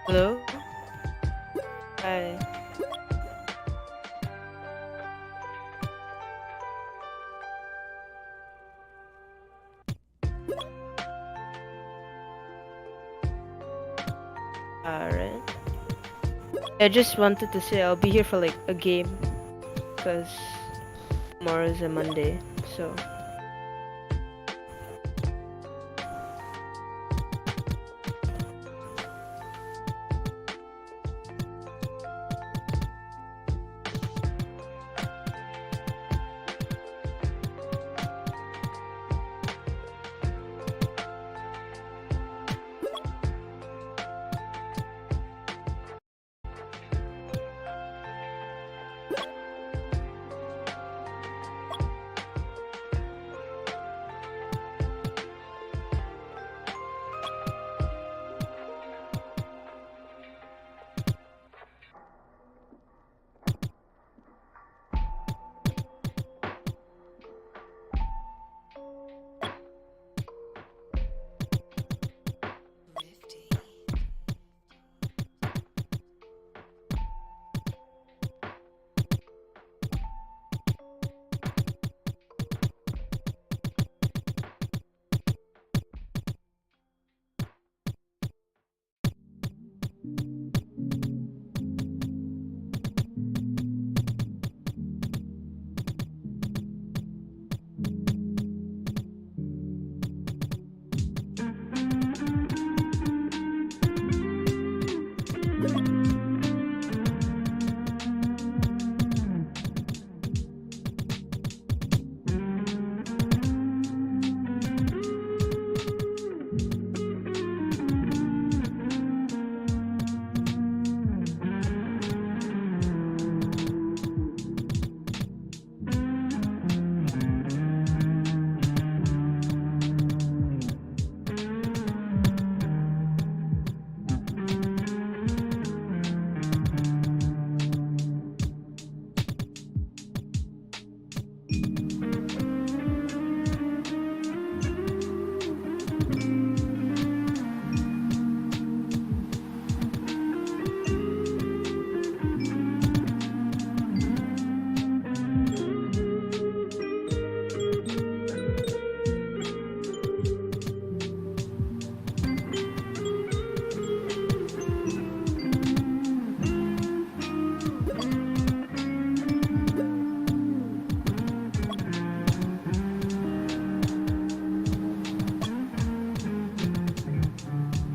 Hello? Hi. Alright. I just wanted to say I'll be here for like a game because tomorrow is a Monday, so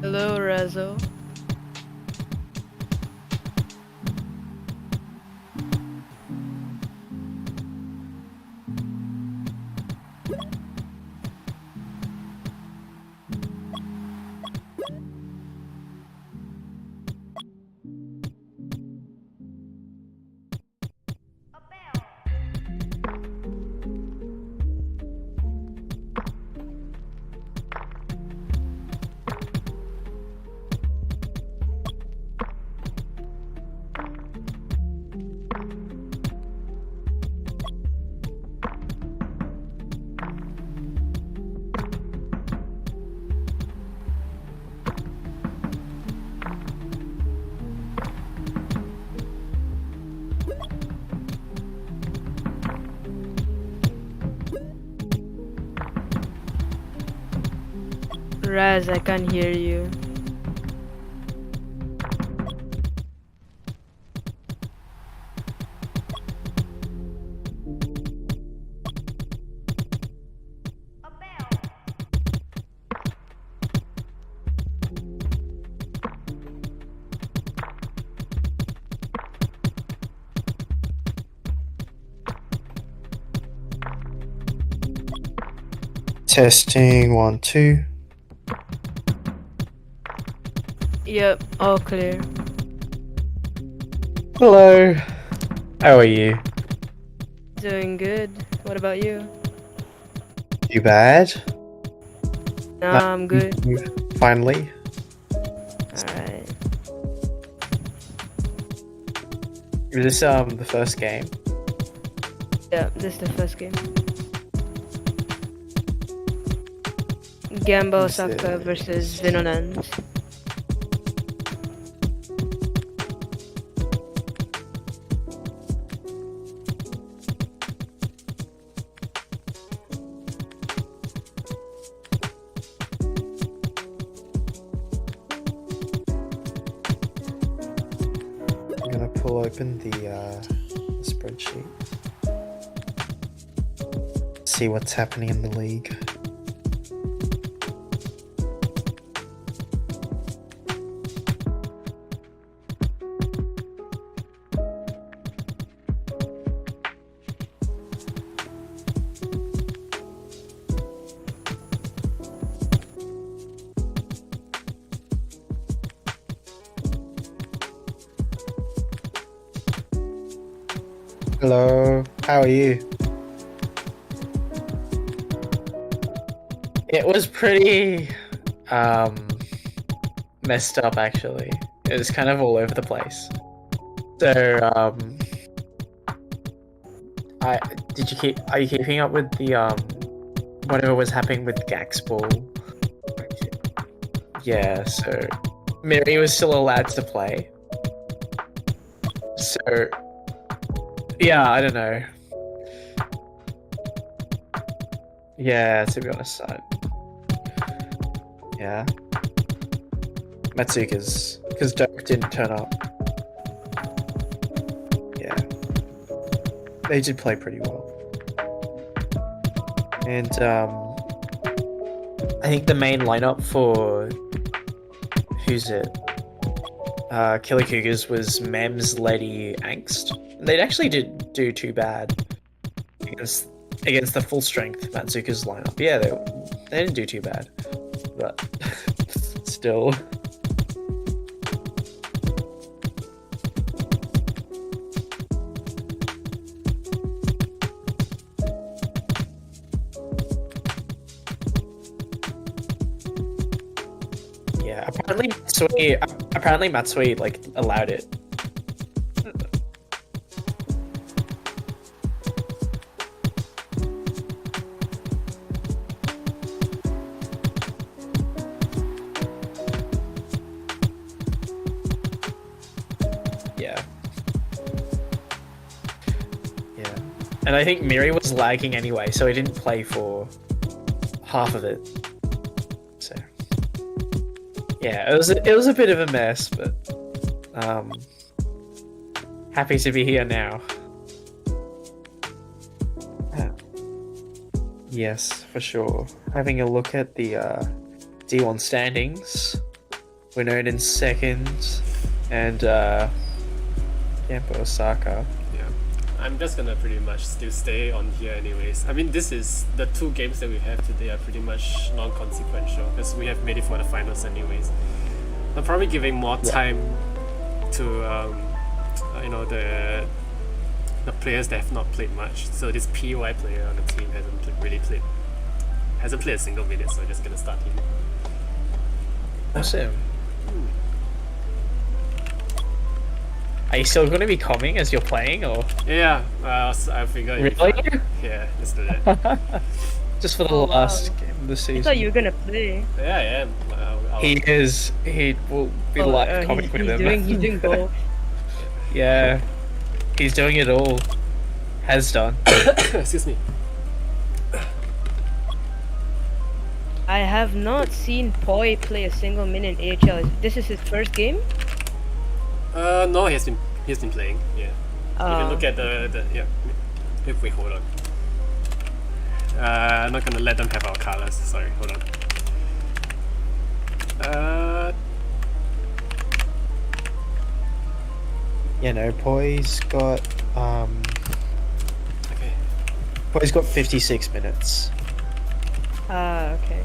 hello Razo. Raz, I can't hear you. Testing 1, 2. Yep, all clear. Hello. How are you? Doing good. What about you? Too bad. Nah, I'm good. Finally. Alright. Is this the first game? Yeah, this is the first game. Gamba This Osaka is- versus Vinonans. pull open the spreadsheet. See what's happening in the league. Hello, how are you? It was pretty messed up actually. It was kind of all over the place. So are you keeping up with the whatever was happening with Gaxball? Yeah, so Miri was still allowed to play. So yeah, I don't know. Yeah, to be honest, yeah. Matsuka's, because Dirk didn't turn up. Yeah. They did play pretty well. And, I think the main lineup for... Who's it? Killer Cougars was Mems, Letty, Angst. They actually did do too bad against the full strength Matsuka's lineup. Yeah, they didn't do too bad, but still. Yeah, apparently Matsui like allowed it. And I think Miri was lagging anyway, so he didn't play for half of it. So yeah, it was a bit of a mess, but happy to be here now. Yes, for sure. Having a look at the D1 standings, we're known in second, and Yampa Osaka. I'm just gonna pretty much still stay on here anyways. I mean, this is the two games that we have today are pretty much non-consequential because we have made it for the finals anyways. I'm probably giving more time to the players that have not played much. So this PY player on the team hasn't played a single minute, so I'm just gonna start him. Awesome. Are you still going to be coming as you're playing, or? Yeah, I figured. Really? Yeah, let's do that. Just for the last game of the season. I thought you were gonna play. Yeah, I am. He is. He will be coming with him. He's doing both. Yeah, he's doing it all. Has done. Excuse me. I have not seen Poi play a single minute in AHL. This is his first game? No, he's been playing. Yeah. You can look at the yeah. Wait, hold on. I'm not gonna let them have our colors. Sorry, hold on. Yeah, no, Poi's got Okay. Poi's got 56 minutes. Okay.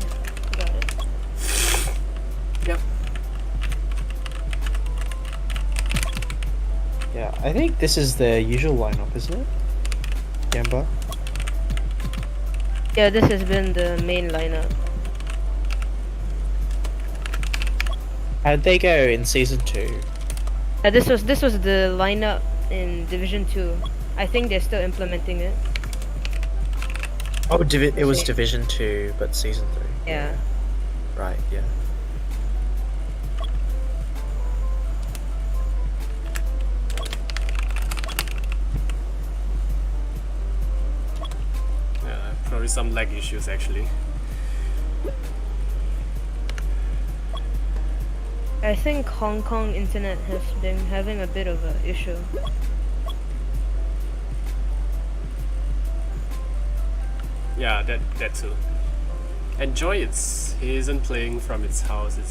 Got it. Yep. Yeah, I think this is the usual lineup, isn't it? Gamba? Yeah, this has been the main lineup. How'd they go in season 2? This was the lineup in Division 2. I think they're still implementing it. Oh, it was Division 2, but season 3. Yeah. Right, yeah. Probably some lag issues actually. I think Hong Kong internet has been having a bit of an issue. Yeah, that too. And Joy, he isn't playing from his house. I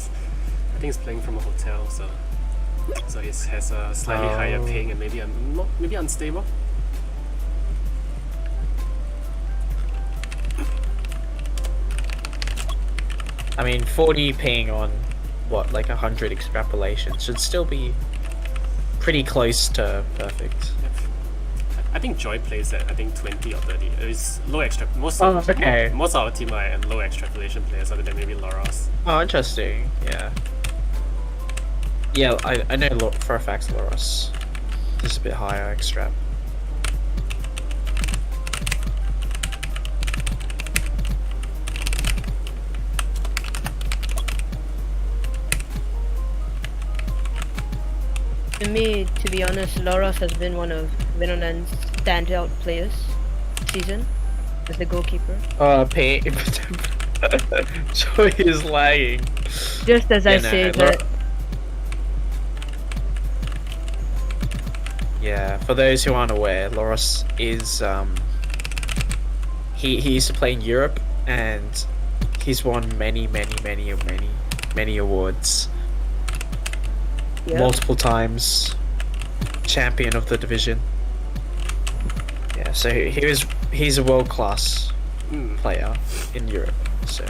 think he's playing from a hotel, so he has a slightly higher ping and maybe unstable. I mean, 40 ping on what, like 100 extrapolation should still be pretty close to perfect. I think Joy plays at 20 or 30. It's low extra. Most okay. Most of our team are low extrapolation players, other than maybe Loros. Oh, interesting. Yeah. Yeah, I know for a fact Loros is a bit higher extrap. To me, to be honest, Loros has been one of Vinonan's standout players this season as the goalkeeper. Ping. Joy is lagging. Just as I say that. Yeah, for those who aren't aware, Loros is he used to play in Europe and he's won many awards. Yep. Multiple times champion of the division. Yeah, so he's a world-class player in Europe. So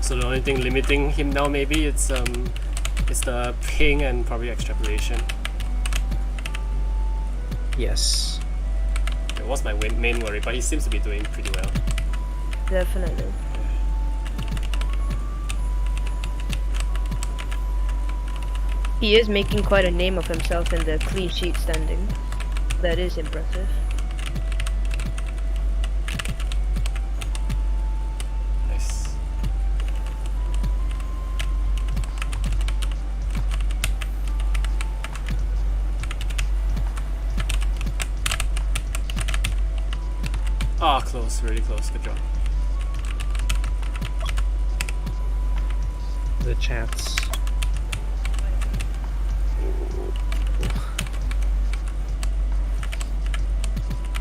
the only thing limiting him now maybe it's the ping and probably extrapolation. Yes. That was my main worry, but he seems to be doing pretty well. Definitely. He is making quite a name of himself in the clean sheet standing. That is impressive. Nice. Ah, close, really close. Good job. The chance.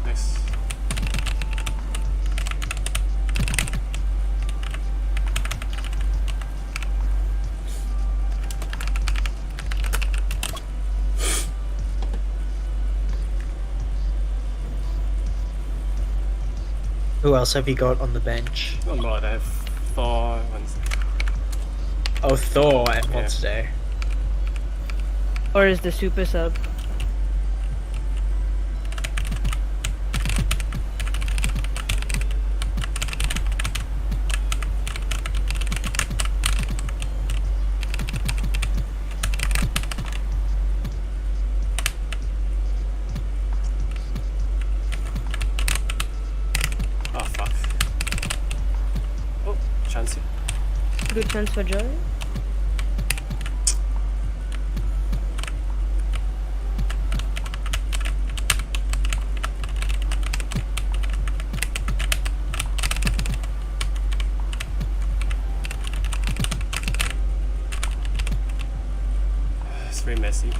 Nice. Who else have you got on the bench? Oh lord, I have Thor. Oh, Thor and Yeah. Monster. Or is the super sub? Oh fuck. Oh, chance here. Good chance for Joy. It's very messy.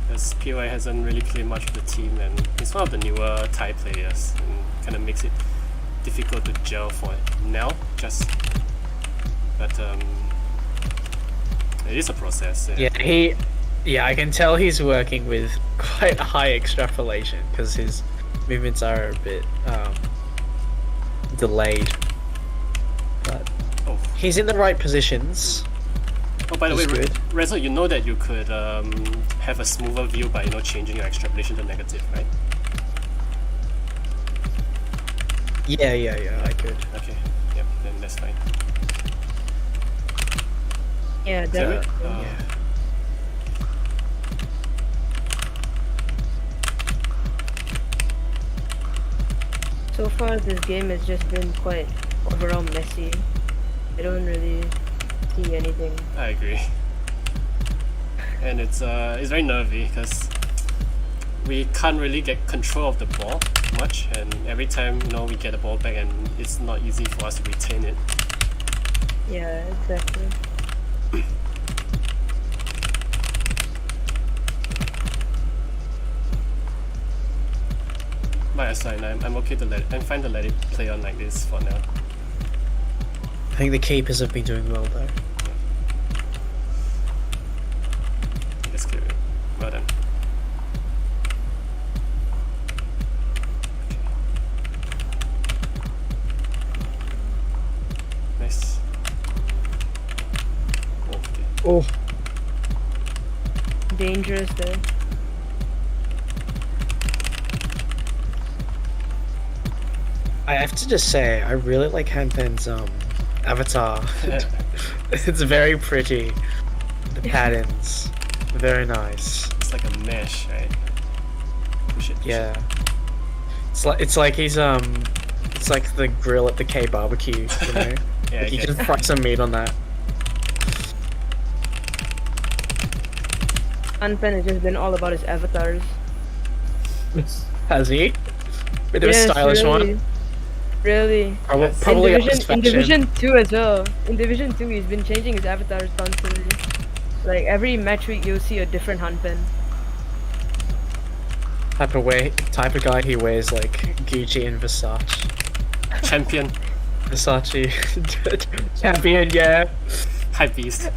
Because POI hasn't really played much of the team and he's one of the newer Thai players and kind of makes it difficult to gel for now, but it is a process. Yeah, I can tell he's working with quite a high extrapolation because his movements are a bit delayed. But he's in the right positions. Oh, by the way, That's good. Rezo, you know that you could have a smoother view by changing your extrapolation to negative, right? Yeah, I could. Okay, yep, then that's fine. Yeah, Is that definitely. right? Yeah. So far, this game has just been quite overall messy. I don't really see anything. I agree. And it's very nervy because we can't really get control of the ball much, and every time we get the ball back, and it's not easy for us to retain it. Yeah, exactly. Might as well. I'm okay to I'm fine to let it play on like this for now. I think the keepers have been doing well though. Just clear it. Well done. Nice. Okay. Oh. Dangerous there. I have to just say, I really like Hanpen's avatar. It's very pretty. The patterns, very nice. It's like a mesh, right? Push it. Push Yeah. It's like he's it's like the grill at the K barbecue, you know? Yeah, Like you okay. can fry some meat on that. Unpen has just been all about his avatars. Has he? Bit of a Yes, stylish really. one. Really. Probably in up his Division, in fashion. Division 2 as well. In Division 2 he's been changing his avatars constantly. Like every match week you'll see a different Hanpen. Type of guy who wears like Gucci and Versace. Champion. Versace champion, yeah. Hype beast.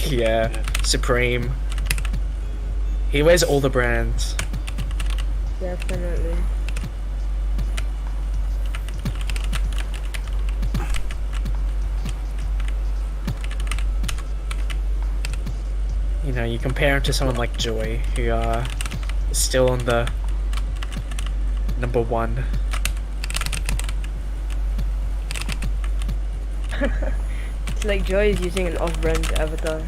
Yeah. Supreme. He wears all the brands. Definitely. You know, you compare him to someone like Joy, who is still on the number one. It's like Joy is using an off-brand avatar.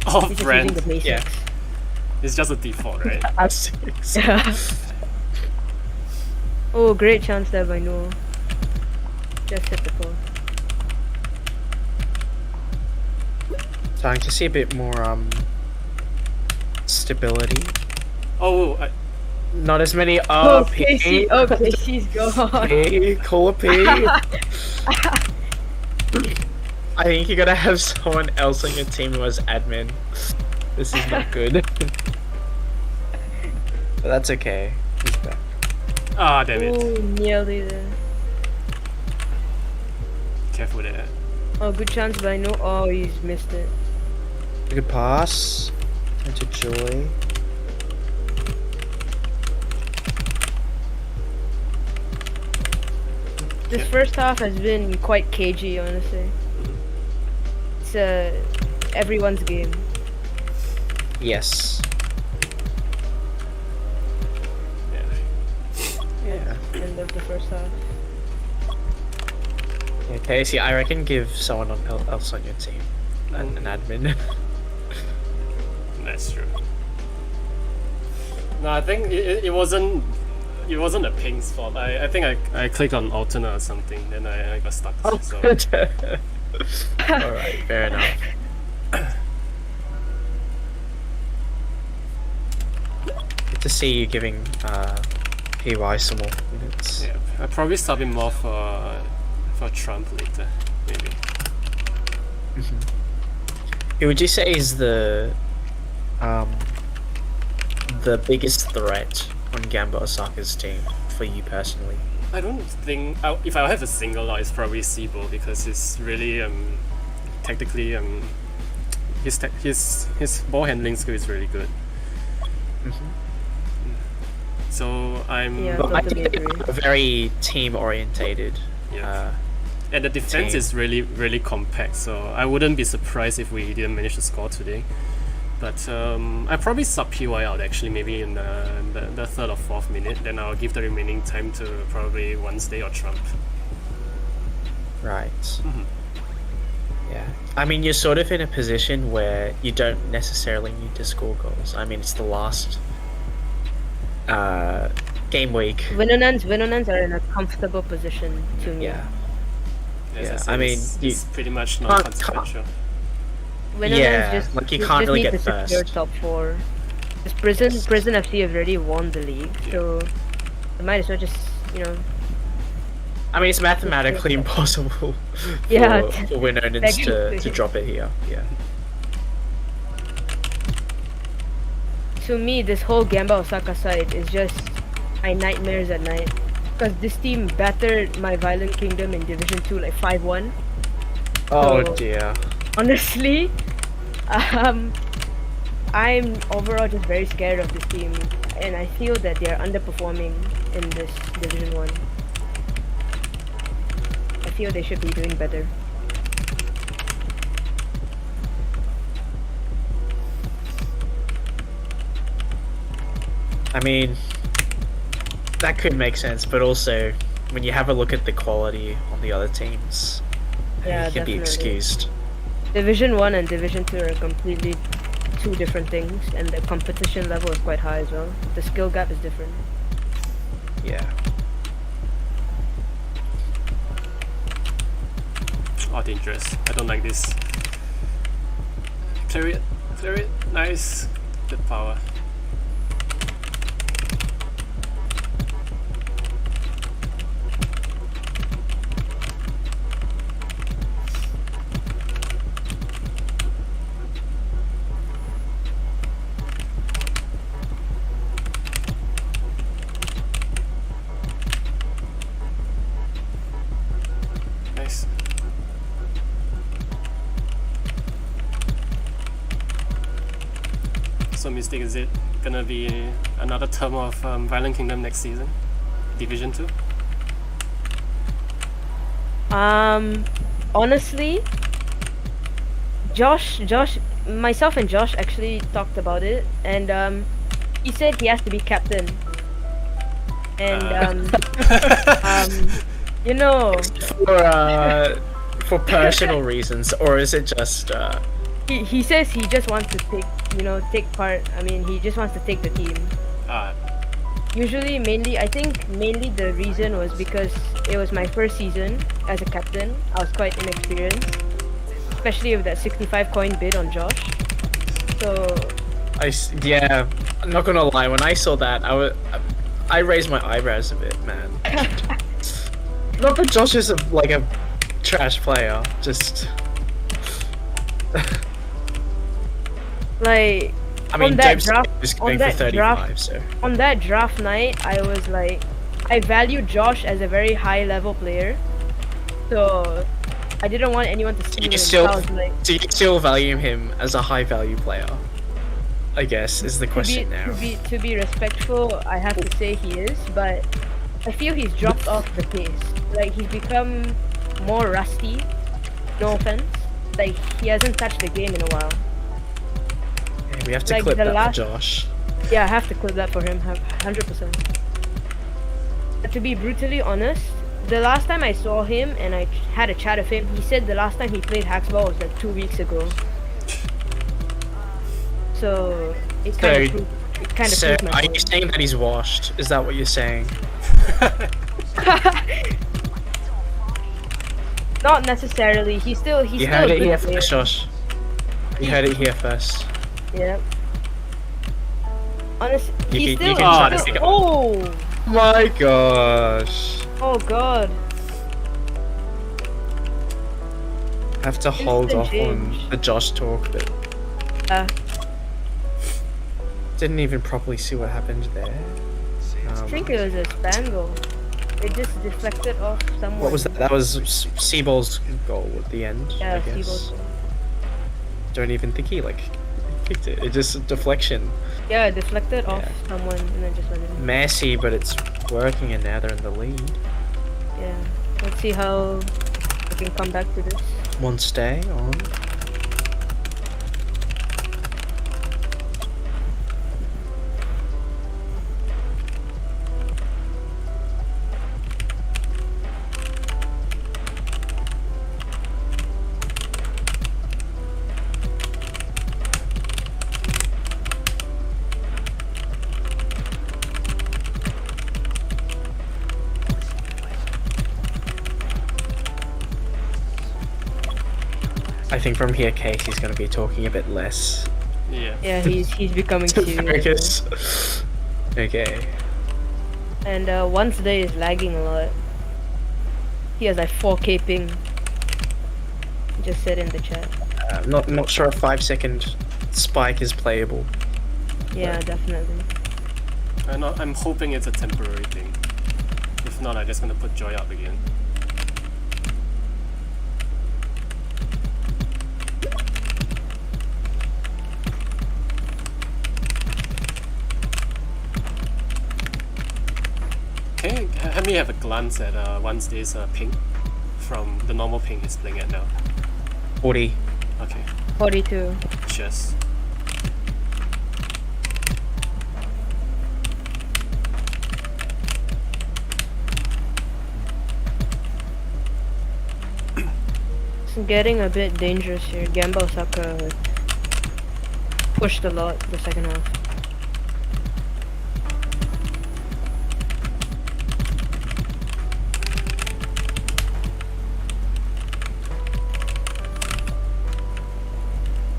Off He's just brand. using the basics. Yeah. It's just a default, right? Yeah. Oh, great chance there by Noah. Just hit the post. Starting to see a bit more stability. Oh, Not as many Oh, P. Casey! Oh, Casey's gone. P, call a P. I think you gotta have someone else on your team who has admin. This is not good. But that's okay. He's back. ah, damn it. Oh, nearly there. Careful there. Oh, good chance by Noah. Oh, he's missed it. Good pass. Into Joy. This first half has been quite cagey, honestly. It's everyone's game. Yes. Yeah. Yeah. End of the first half. Yeah, Casey, I reckon give someone else on your team an admin. That's true. No, I think it wasn't a ping's fault. I think I clicked on alternate or something, then I got stuck. So Alright, fair enough. Good to see you giving PY some more minutes. yeah, I'll probably sub him more for Trump later, maybe. Who would you say is the biggest threat on Gamba Osaka's team for you personally? I don't think if I have a single out, it's probably Sibo because he's really tactically his ball handling skill is really good. So I'm Yeah. But I Totally think agree. they're very team orientated. Yeah. And the defense team. is really compact, so I wouldn't be surprised if we didn't manage to score today. But I probably sub PY out actually, maybe in the third or fourth minute. Then I'll give the remaining time to probably Wednesday or Trump. Right. Yeah. I mean, you're sort of in a position where you don't necessarily need to score goals. I mean, it's the last game week. Winonans are in a comfortable position to me. Yeah. As Yeah, said, I mean, it's pretty much can't- non-consequential. Winonans Yeah, just like you just can't really need get to secure first. top 4. This Prison FC have already won the league, so they might as well just I mean, it's mathematically impossible for Yeah, Winonans to technically. drop it here. Yeah. To me, this whole Gamba Osaka side is just my nightmares at night. Because this team battered my Violent Kingdom in Division 2 like 5-1. Oh So- dear. Honestly, I'm overall just very scared of this team, and I feel that they are underperforming in this Division 1. I feel they should be doing better. I mean, that could make sense, but also when you have a look at the quality on the other teams, Yeah, it can be definitely. excused. Division 1 and Division 2 are completely two different things, and the competition level is quite high as well. The skill gap is different. Yeah. Oh, dangerous. I don't like this. Clear it. Clear it. Nice. Good power. Nice. So Mystic, is it gonna be another term of Violent Kingdom next season? Division 2? Honestly, myself and Josh actually talked about it, and he said he has to be captain. And you know, For personal reasons, or is it just he says he just wants to take part. I mean, he just wants to take the team. Usually, I think mainly the reason was because it was my first season as a captain. I was quite inexperienced, especially with that 65 coin bid on Josh. So yeah, I'm not gonna lie, when I saw that, I raised my eyebrows a bit, man. Not that Josh is like a trash player, just like I mean, on that Dope's draft, just on going for that 35, draft, so on that draft night, I was like, I valued Josh as a very high level player, so I didn't want anyone to steal him. So I was like, do you still value him as a high value player? I guess is the question now. to be respectful, I have to say he is, but I feel he's dropped off the pace. Like, he's become more rusty. No offense. Like, he hasn't touched the game in a while. Yeah, we have to like clip the that last- for Josh. Yeah, I have to clip that for him, 100%. But to be brutally honest, the last time I saw him and I had a chat with him, he said the last time he played Hacksball was like 2 weeks ago. So it kind of proved So, my are point. you saying that he's washed? Is that what you're saying? Not necessarily. He's still You a heard it good here player. first, Josh. You heard it here first. Yeah. Honestly, You he's can- you still. can try to Oh, My gosh. oh God. Have to hold Instant off change. on the Josh talk, but didn't even properly see what happened there. I think it was a spangle. It just deflected off someone. What was that? That was Seaball's goal at the end, Yeah, I guess. Seabold's goal. Don't even think he kicked it. It just a deflection. Yeah, it deflected Yeah. off someone and then just went in. Messy, but it's working, and now they're in the lead. Yeah. Let's see how we can come back to this. One stay on. I think from here, Casey's going to be talking a bit less. Yeah. Yeah, he's becoming To serious. focus. Okay. And once day is lagging a lot. He has like 4K ping. He just said in the chat. Not sure a 5-second spike is playable. Yeah, definitely. I'm hoping it's a temporary thing. If not, I'm just gonna put Joy up again. Okay, let me have a glance at Wednesday's ping from the normal ping he's playing at now. 40. Okay, 42. cheers. It's getting a bit dangerous here. Gamba Osaka pushed a lot the second half.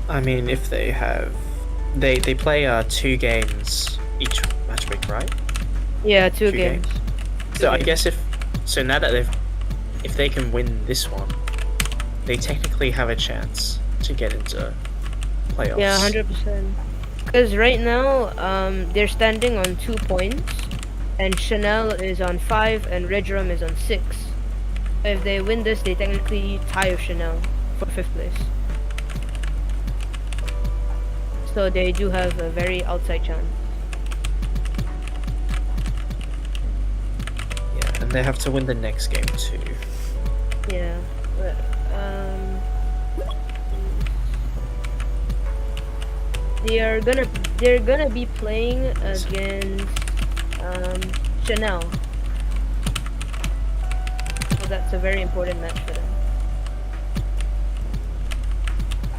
I mean, if they have... They play 2 games each match week, right? Yeah, two games. So I guess so now that if they can win this one, they technically have a chance to get into playoffs. Yeah, 100%. Because right now, they're standing on 2 points, and Chanel is on 5, and Redrum is on 6. If they win this, they technically tie with Chanel for 5th place. So they do have a very outside chance. Yeah, and they have to win the next game too. Yeah, but they're gonna be playing against Chanel. So that's a very important match for them.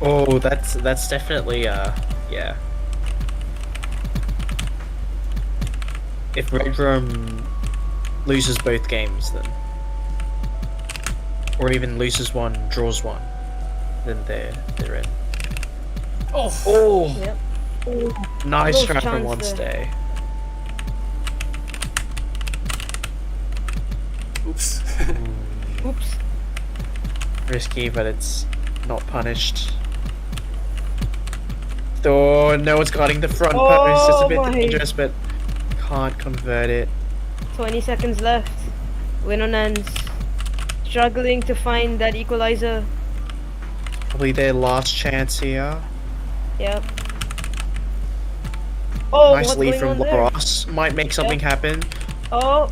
Oh, that's definitely yeah. If Red Room loses both games, then, or even loses one, draws one, then they're in. Oh, Yep. nice Close try from chance Wednesday. Oops. Oops. Risky, but it's not punished. Oh, no one's guarding the front post. It's a bit dangerous, but can't convert it. 20 seconds left. Winonan's struggling to find that equalizer. Probably their last chance here. Yep. Oh, Nice what's lead going from on there? Ross. Might make something happen. Oh,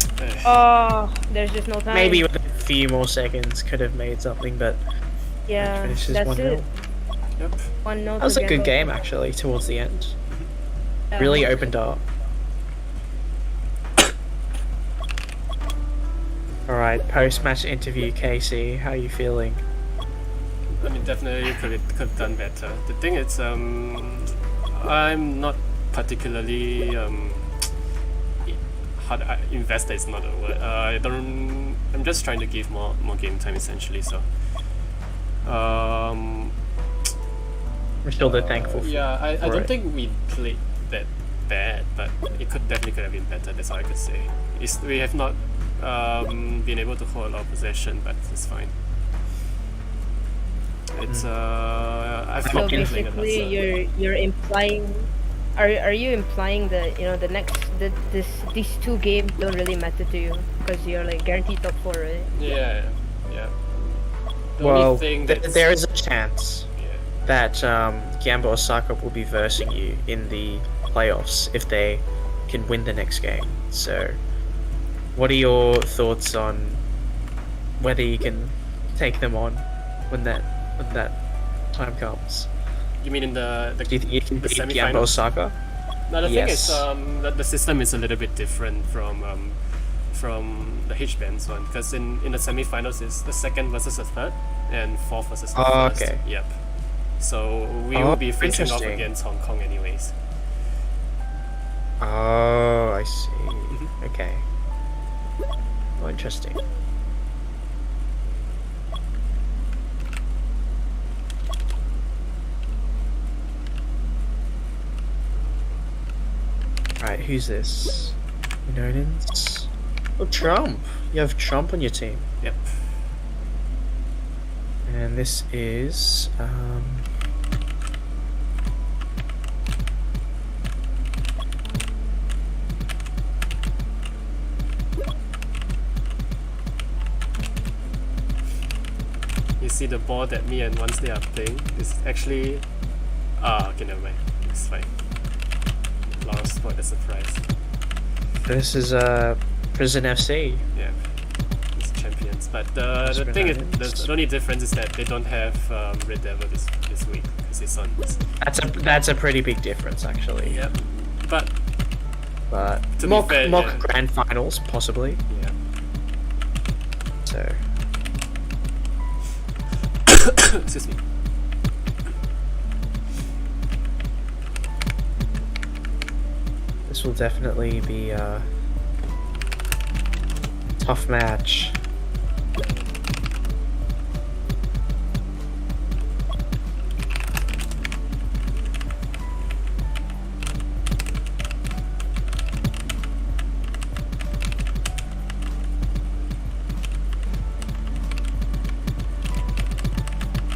there's just no time. Maybe with a few more seconds could have made something, but Yeah, finishes that's 1-0. it. Yep. 1-0. That was a good game actually towards the end. Yeah. Really opened up. Alright, post-match interview, Casey. How are you feeling? I mean, definitely could have done better. The thing is, I'm not particularly invested is not a word. I'm just trying to give more game time essentially. So, We're still thankful for yeah, I for don't it. think we played that bad, but it definitely could have been better. That's all I could say. We have not been able to hold our possession, but it's fine. It's I've So not been playing a lot. basically, you're implying, are you implying that these 2 games don't really matter to you because you're like guaranteed top 4, right? Yeah. The Well, only thing that's, there is a chance yeah. that Gamba Osaka will be versing you in the playoffs if they can win the next game. So, what are your thoughts on whether you can take them on when that time comes? You mean in the Do you think you can the beat Gamba semi-finals? Osaka? No, the thing is, Yes. the system is a little bit different from the H-bands one, because in the semi-finals is the second versus the third, and fourth versus the Oh, first. okay. Yep. So we Oh, will be facing off interesting. against Hong Kong anyways. Oh, I see. Okay. Oh, interesting. Right, who's this? Nonans? Oh, Trump! You have Trump on your team. Yep. And this is, see the ball that me and Wednesday are playing is actually... okay, never mind. It's fine. Lost for the surprise. This is Prison FC. Yeah, it's champions. But the thing is, the only difference is that they don't have Red Devil this week because it's on. That's a pretty big difference, actually. Yeah, but to mock be fair, yeah. grand finals possibly. Yeah. So. Excuse me. This will definitely be a tough match.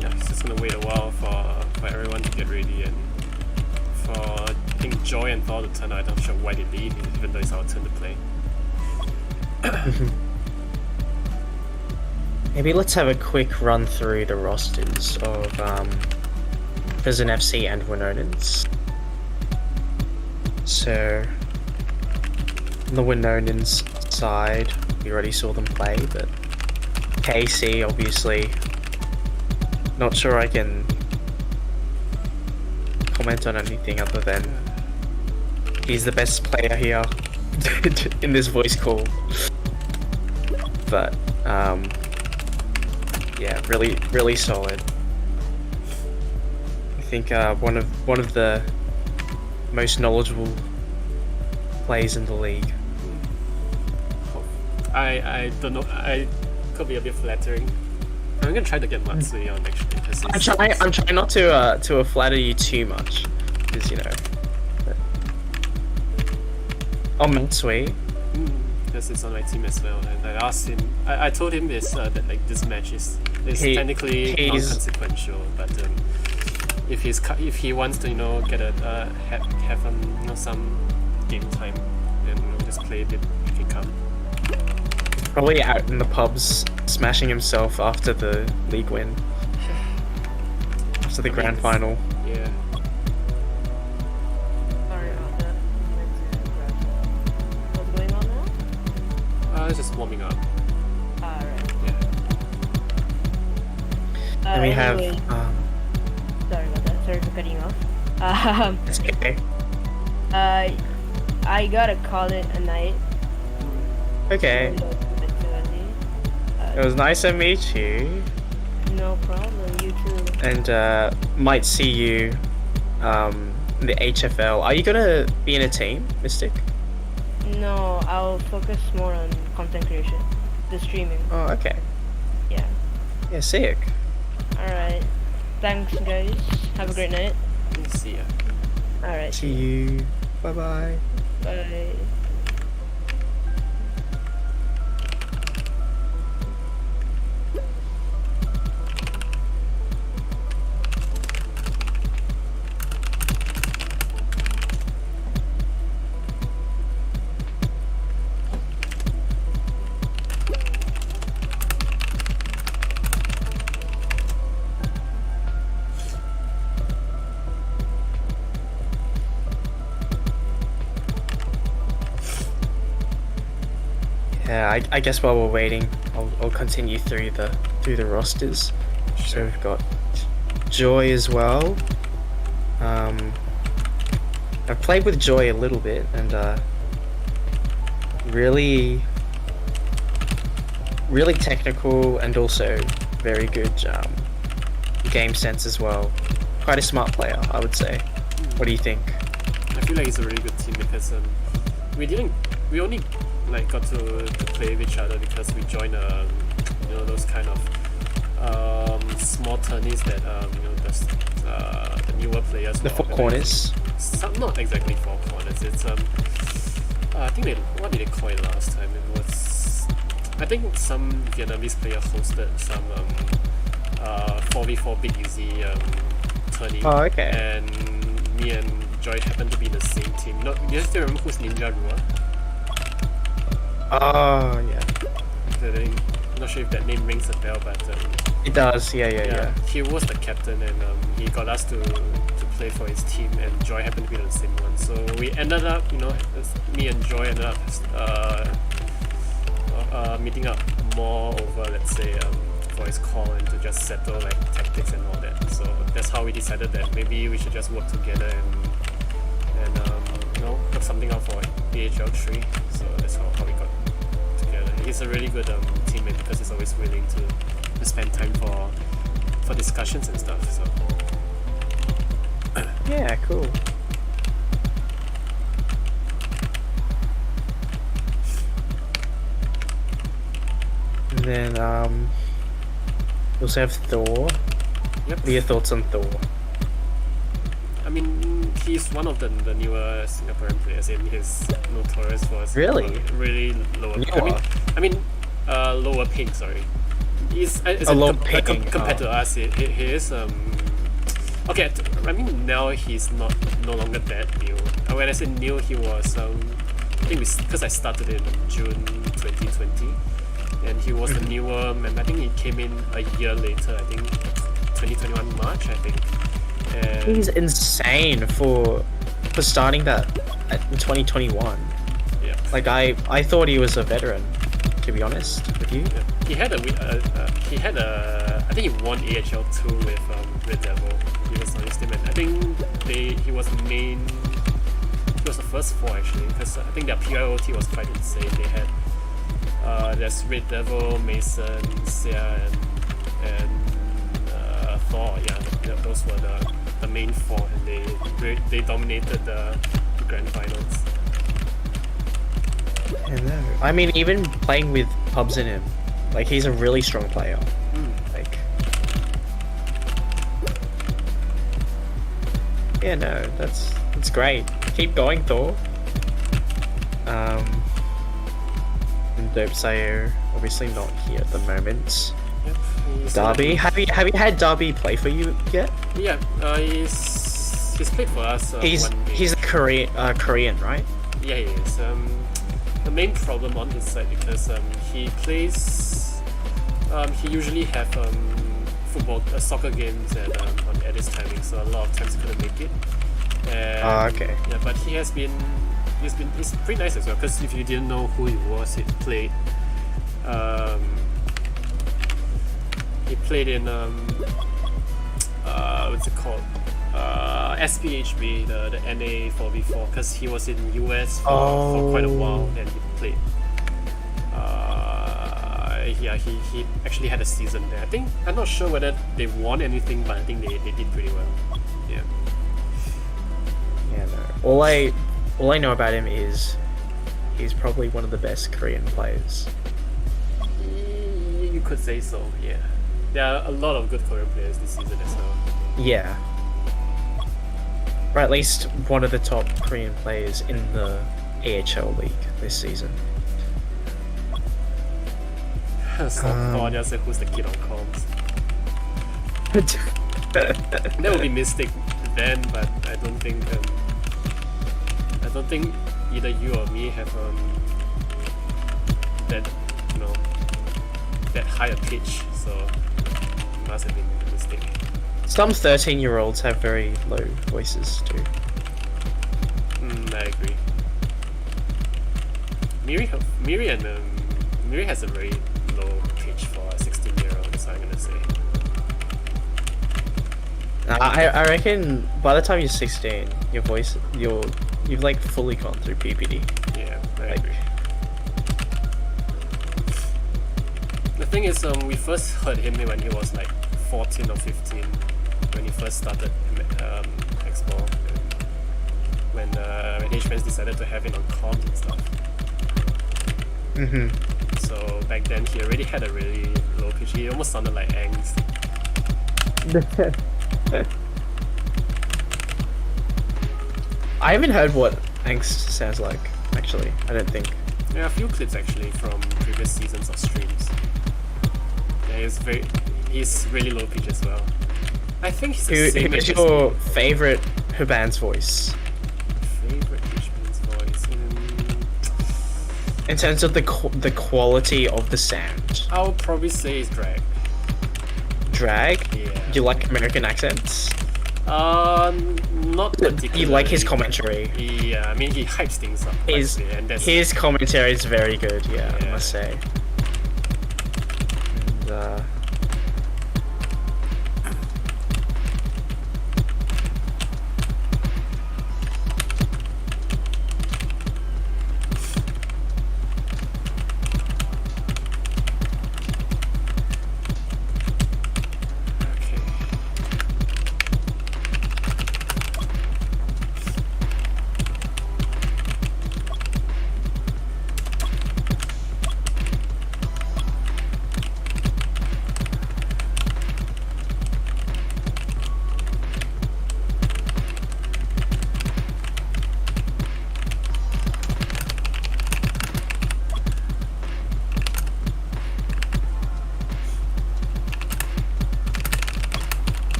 Yeah, it's just gonna wait a while for everyone to get ready and for I think Joy and Thor to turn out. I'm not sure why they leave, even though it's our turn to play. Maybe let's have a quick run through the rosters of Prison FC and Winonans. So, on the Winonans side, we already saw them play, but KC, obviously, not sure I can comment on anything other than he's the best player here in this voice call. But, yeah, really solid. I think one of the most knowledgeable players in the league. I don't know. I could be a bit flattering. I'm gonna try to get Matsui on actually. I'm trying not to flatter you too much, because you know. Oh, Matsui. Because it's on my team as well, and I asked him. I told him this that like this match is technically non-consequential, but if he wants to get a have some game time, then we'll just play a bit. He can come. Probably out in the pubs, smashing himself after the league win, after the grand final. Yeah. Sorry about that. What's going on now? It's just warming up. Alright. Yeah. And we have. Anyway, sorry about that. Sorry for cutting you off. It's okay. I gotta call it a night. Okay. It was nice to meet you. No problem. You too. And might see you in the HFL. Are you gonna be in a team, Mystic? No, I'll focus more on content creation, the streaming. Oh, okay. Yeah. Yeah, sick. Alright. Thanks, guys. Have a great night. See ya. Alright. See you. Bye-bye. Bye. Yeah, I guess while we're waiting, I'll continue through the rosters. So we've got Joy as well. I've played with Joy a little bit, and really technical, and also very good game sense as well. Quite a smart player, I would say. What do you think? I feel like it's a really good team because we only like got to play with each other because we joined those kind of small tourneys that the newer players. The Four Corners. Not exactly Four Corners. It's I think what did they call it last time? It was I think some Vietnamese player hosted some 4v4 Big Easy tourney. Oh, okay. And me and Joy happened to be in the same team. Do you still remember who's Ninja Rua? Oh, yeah. I'm not sure if that name rings a bell, but It does, yeah. he was the captain, and he got us to play for his team, and Joy happened to be on the same one. So we ended up, me and Joy ended up meeting up more over, let's say, for his call and to just settle like tactics and all that. So that's how we decided that maybe we should just work together and work something out for AHL 3. So that's how we got together. He's a really good teammate because he's always willing to spend time for discussions and stuff. So yeah, cool. And then we also have Thor. Yep. What are your thoughts on Thor? I mean, he's one of the newer Singaporean players, and he's notorious for really lower. Newer. Lower ping. Sorry, he's compared to us. He is okay. I mean, now he's no longer that new. When I say new, he was I think because I started in June 2020, and he was the newer. And I think he came in a year later. I think 2021 March. I think. And he's insane for starting that in 2021. Yeah. Like I thought he was a veteran, to be honest with you. Yeah. He had I think he won AHL 2 with Red Devil. He was on his team, and I think he was the main. He was the first 4 actually, because I think their PIOT was quite insane. They had there's Red Devil, Mason, Sia, and Thor. Yeah, those were the main 4, and they dominated the grand finals. I mean, even playing with pubs in him, like he's a really strong player. Like, yeah, no, that's great. Keep going, Thor. And Dope Sayer, obviously not here at the moment. Yep. Darby, have you had Darby play for you yet? Yeah, he's played for us. He's a Korean, right? Yeah, he is. The main problem on his side because he plays. He usually have soccer games at his timing, so a lot of times he couldn't make it. Okay. Yeah, but he's pretty nice as well. Because if you didn't know who he was, he played. He played in what's it called? SPHB, the NA 4v4, because he was in US for quite a while, and he played. He actually had a season there. I'm not sure whether they won anything, but I think they did pretty well. Yeah. Yeah, no. All I know about him is he's probably one of the best Korean players. You could say so. Yeah. There are a lot of good Korean players this season as well. Yeah. Or at least one of the top Korean players in the AHL league this season. So Tonya said, who's the kid on comms? That would be Mystic then, but I don't think either you or me have that higher pitch, so it must have been a mistake. Some 13-year-olds have very low voices too. I agree. Miri has a very low pitch for a 16-year-old, so I'm gonna say. I reckon by the time you're 16, your voice, you've like fully gone through PPD. Yeah, I agree. The thing is, we first heard him when he was like 14 or 15, when he first started Expo, when H-Fans decided to have him on comms and stuff. So back then he already had a really low pitch. He almost sounded like Angst. I haven't heard what Angst sounds like, actually. I don't think. There are a few clips actually from previous seasons of streams. Yeah, he's really low pitch as well. I think he's the same. Who's your favorite Huban's voice? Favorite H-Man's voice? In terms of the quality of the sound. I would probably say it's drag. Drag? Yeah. You like American accents? Not particularly. You like his commentary? Yeah, I mean he hypes things up. His commentary is very good. Yeah, I must say. And,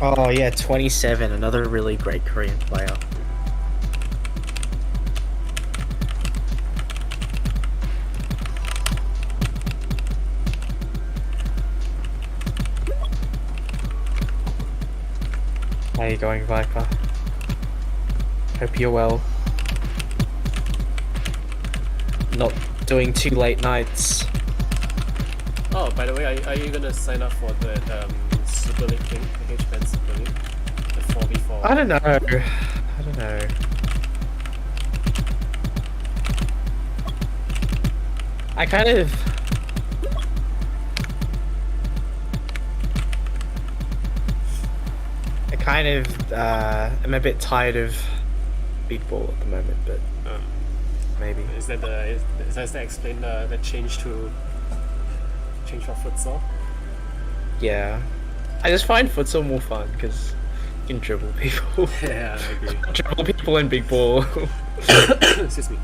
oh yeah, 27, another really great Korean player. How are you going, Viper? Hope you're well. Not doing too late nights. Oh, by the way, are you gonna sign up for the Super League thing? The H-Band Super League? The 4v4? I don't know. I don't know. I kind of... I'm a bit tired of big ball at the moment, but maybe. Is that explain the change for futsal? Yeah. I just find futsal more fun because you can dribble people. Yeah, I agree. Dribble people in big ball. Excuse me.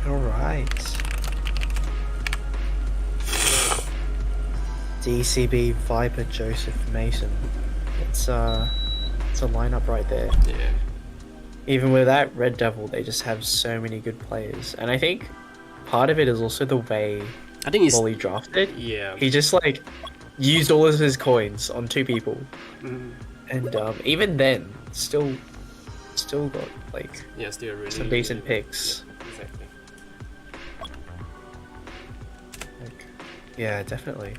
Alright. DCB, Viper, Joseph, Mason. It's a lineup right there. Yeah. Even without Red Devil, they just have so many good players. And I think part of it is also the way Wally drafted. Yeah. He just like used all of his coins on 2 people. Mm. And even then, still got like still really, some decent picks. Exactly. Like, yeah, definitely.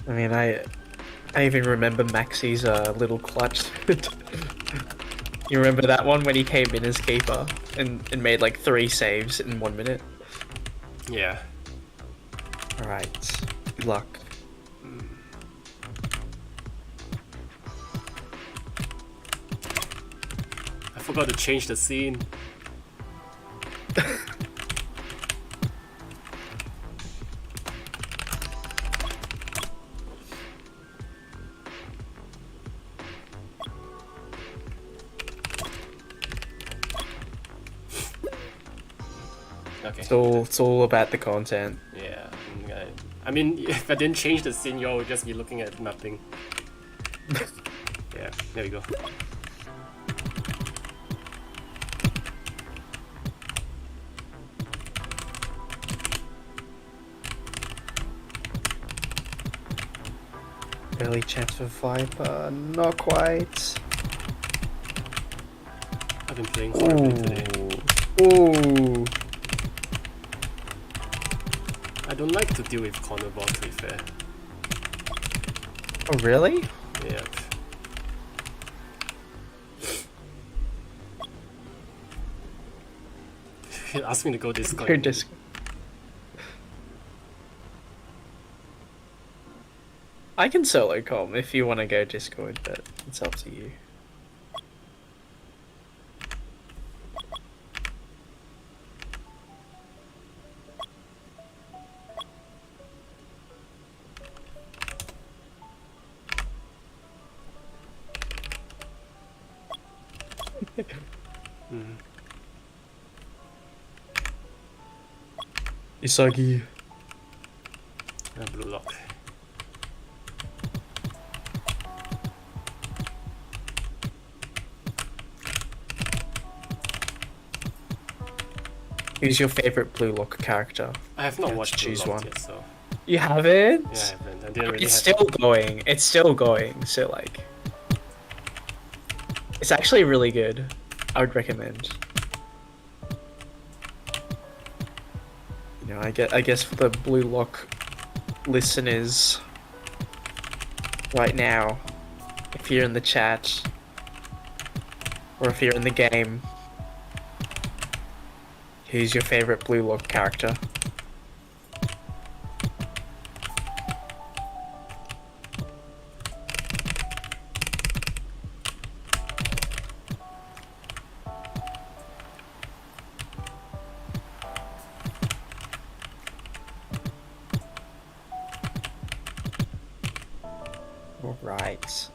I mean, I even remember Maxi's little clutch. You remember that one when he came in as keeper and made like 3 saves in 1 minute? Yeah. Alright, good luck. I forgot to change the scene. Okay. It's all about the content. Yeah. I mean, if I didn't change the scene, you all would just be looking at nothing. Yeah, there we go. Early chance for Viper, not quite. I've been playing horribly today. Ooh. I don't like to deal with corner ball, to be fair. Oh, really? Yeah. He asked me to go Discord. You're just... I can solo com if you want to go Discord, but it's up to you. Isagi. Blue lock. Who's your favorite Blue Lock character? I have not watched Blue choose Lock one. yet, so You haven't? yeah, I haven't. I didn't really It's have... still going. It's still going. So like, it's actually really good. I would recommend. You know, I guess for the Blue Lock listeners right now, if you're in the chat or if you're in the game, who's your favorite Blue Lock character? Alright.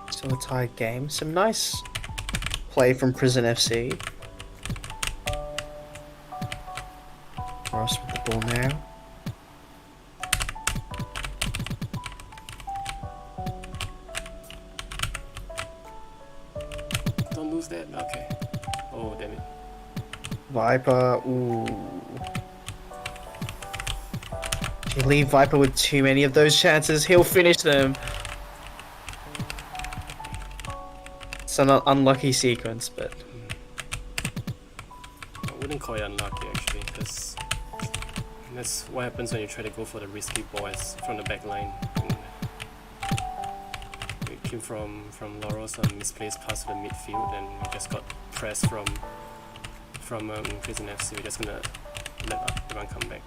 Still a tied game. Some nice play from Prison FC. Ross with the ball now. Don't lose that. Okay. Oh, damn it. Viper, ooh. If you leave Viper with too many of those chances, he'll finish them. It's an unlucky sequence, but... I wouldn't call it unlucky actually, because that's what happens when you try to go for the risky balls from the back line. And it came from Laurel's misplaced pass to the midfield, and we just got pressed from Prison FC. We're just gonna let everyone come back.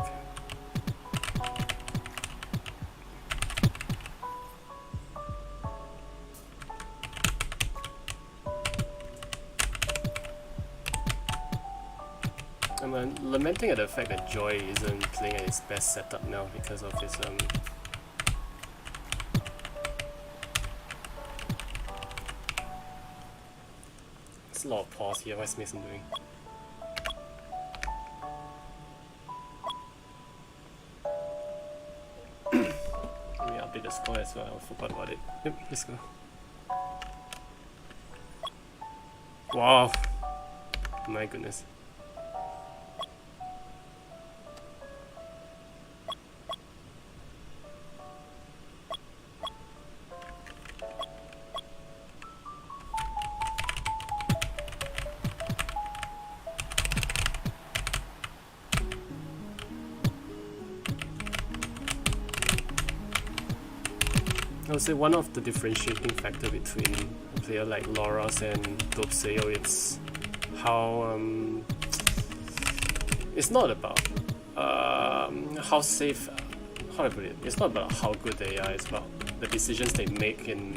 I'm lamenting at the fact that Joy isn't playing at his best setup now because of his There's a lot of pause here. What's Mason doing? Let me update the score as well. I forgot about it. Yep, let's go. Wow. My goodness. I would say one of the differentiating factor between a player like Loros and Dopseo, it's how it's not about how safe, how do I put it? It's not about how good they are. It's about the decisions they make in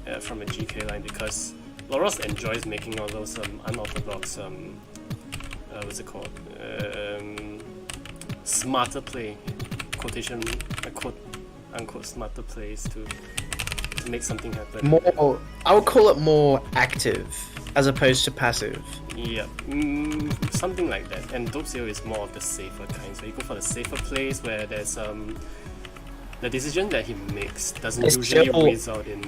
the, from a GK line, because Loros enjoys making all those unorthodox what's it called? Smarter play, quotation, quote unquote smarter plays to make something happen. More, I would call it more active as opposed to passive. Yeah, something like that. And Dopseo is more of the safer kind. So you go for the safer plays where there's the decision that he makes doesn't It's usually still... result in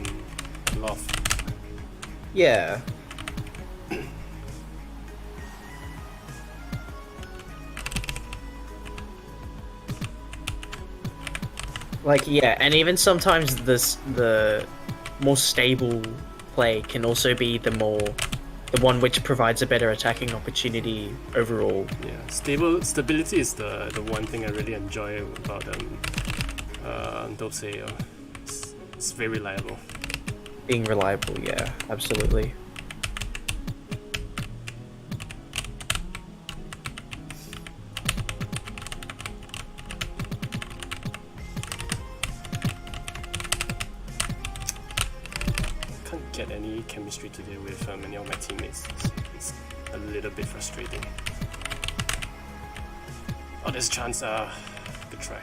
loss. Yeah. Like, yeah, and even sometimes the more stable play can also be the one which provides a better attacking opportunity overall. Yeah, stability is the one thing I really enjoy about Dopseo. It's very reliable. Being reliable, yeah, absolutely. Get any chemistry today with any of my teammates. It's a little bit frustrating. Oh, there's a chance. Good try.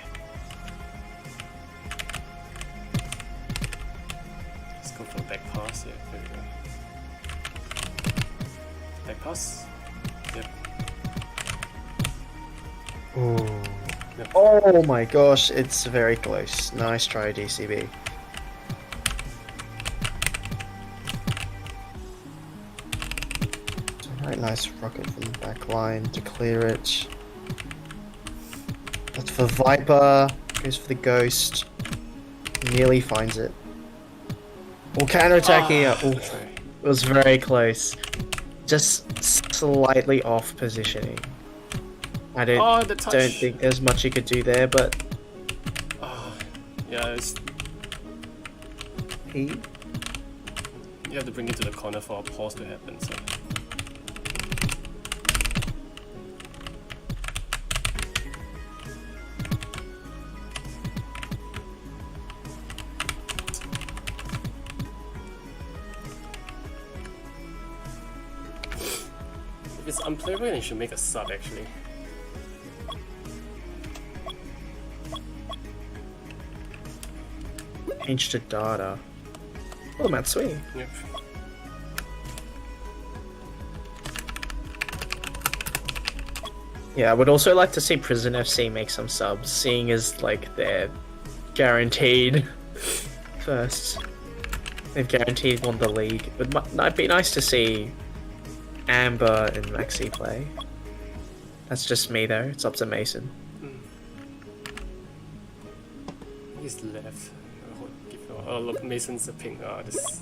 Let's go for a back pass. Yeah, there we go. Back pass. Yep. Ooh. Yep. Oh my gosh, it's very close. Nice try, DCB. Alright, nice rocket from the back line to clear it. That's for Viper. Goes for the Ghost. Nearly finds it. Oh, counter-attack here. Ooh, it was very close. Just slightly off positioning. I don't think there's much you could do there, but... yeah, it's... You have to bring it to the corner for a pause to happen, so... If it's unplayable, then you should make a sub, actually. Change to data. Oh, Matchweek. Yep. Yeah, I would also like to see Prison FC make some subs, seeing as like they're guaranteed first. They've guaranteed won the league. It might be nice to see Amber and Maxi play. That's just me though. It's up to Mason. He's left. Oh look, Mason's a ping. Oh, this.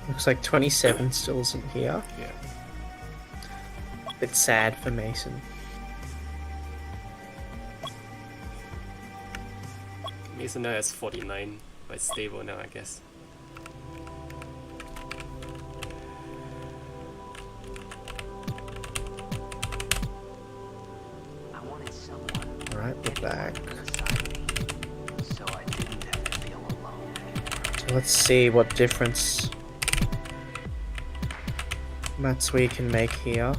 Looks like 27 still isn't here. Yeah. Bit sad for Mason. Mason now has 49, but it's stable now, I guess. Alright, we're back. So I didn't have to feel alone anymore. So let's see what difference Matchweek can make here.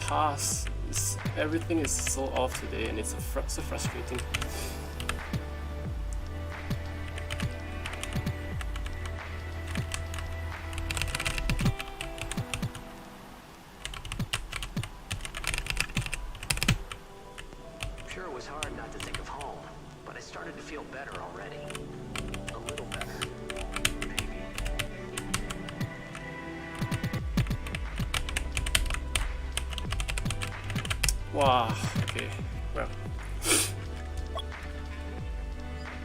Pass. Everything is so off today, and it's so frustrating. Sure, it was hard not to think of home, but I started to feel better already. A little better, maybe. Wow. Okay. Well.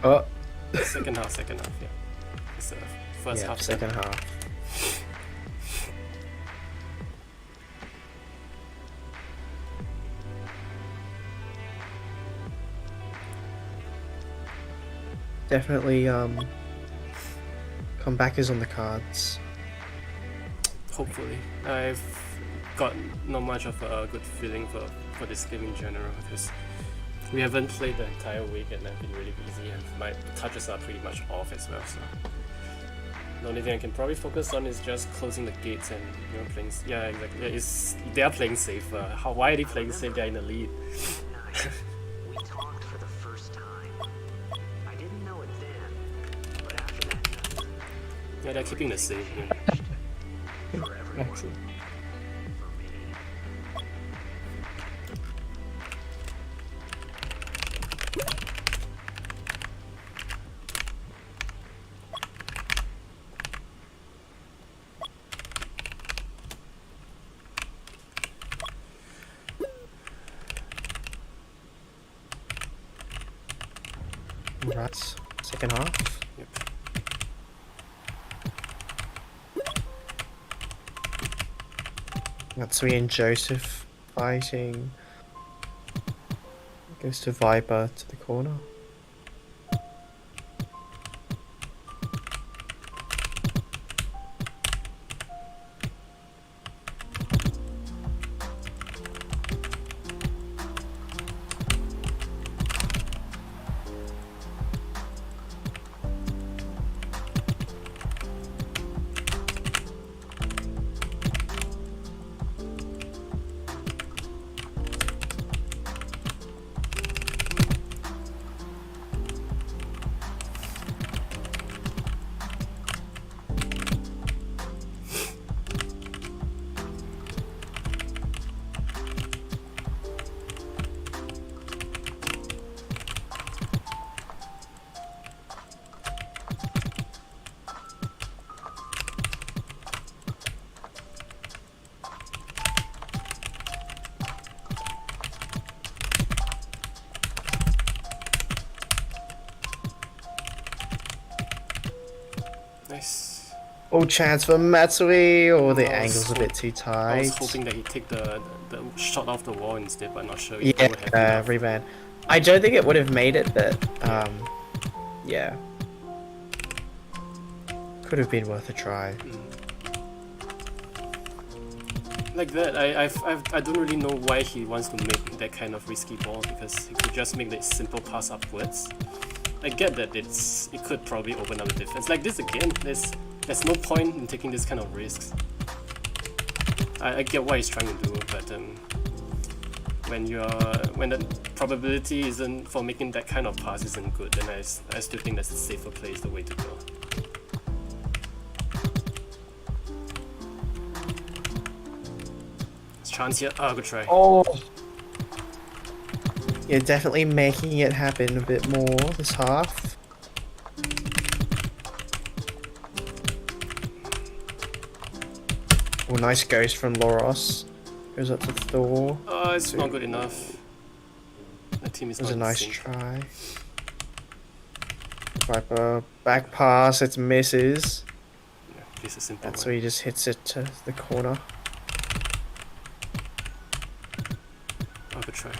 Oh. Second half. Yeah. It's the first half. Second half. Definitely, comeback is on the cards. Hopefully. I've got not much of a good feeling for this game in general, because we haven't played the entire week and I've been really busy and my touches are pretty much off as well, so the only thing I can probably focus on is just closing the gates and playing. Yeah, exactly. They are playing safe. Why are they playing safe? They're in the lead. We talked for the first time. I didn't know it then, but after that night, Yeah, they're keeping the same. for everyone. For me. Right, second half. Yep. Matsui and Joseph fighting. Goes to Viper to the corner. Nice. Oh, chance for Matsui, or the I was angle's a bit too tight. I was hoping that he'd take the shot off the wall instead, but not sure. Yeah, rebound. I don't think it would have made it, but yeah. Could have been worth a try. Like that, I don't really know why he wants to make that kind of risky ball, because he could just make that simple pass upwards. I get that it could probably open up the defense. Like this again, there's no point in taking this kind of risks. I get what he's trying to do, but when the probability isn't for making that kind of pass isn't good, then I still think that's the safer play is the way to go. Chance here. Oh, good try. Oh! Yeah, definitely making it happen a bit more this half. Oh, nice ghost from Loros. Goes up to Thor. Oh, it's not good enough. The team is It was not a in nice sync. try. Viper back pass, it misses. Yeah, it's a simple That's one. where he just hits it to the corner. Oh, good try.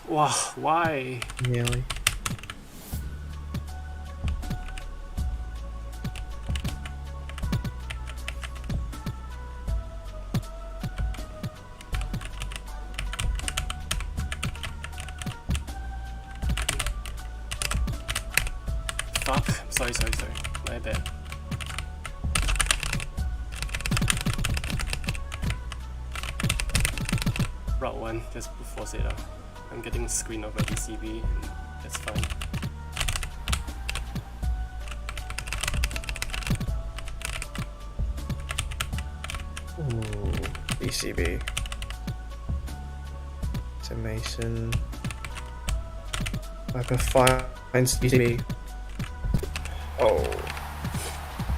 Wow, why? Nearly. Fuck. Sorry. My bad. Route 1, just force it out. I'm getting screen over DCB, and that's fine. Ooh, BCB. To Mason. Viper finds BCB. Oh.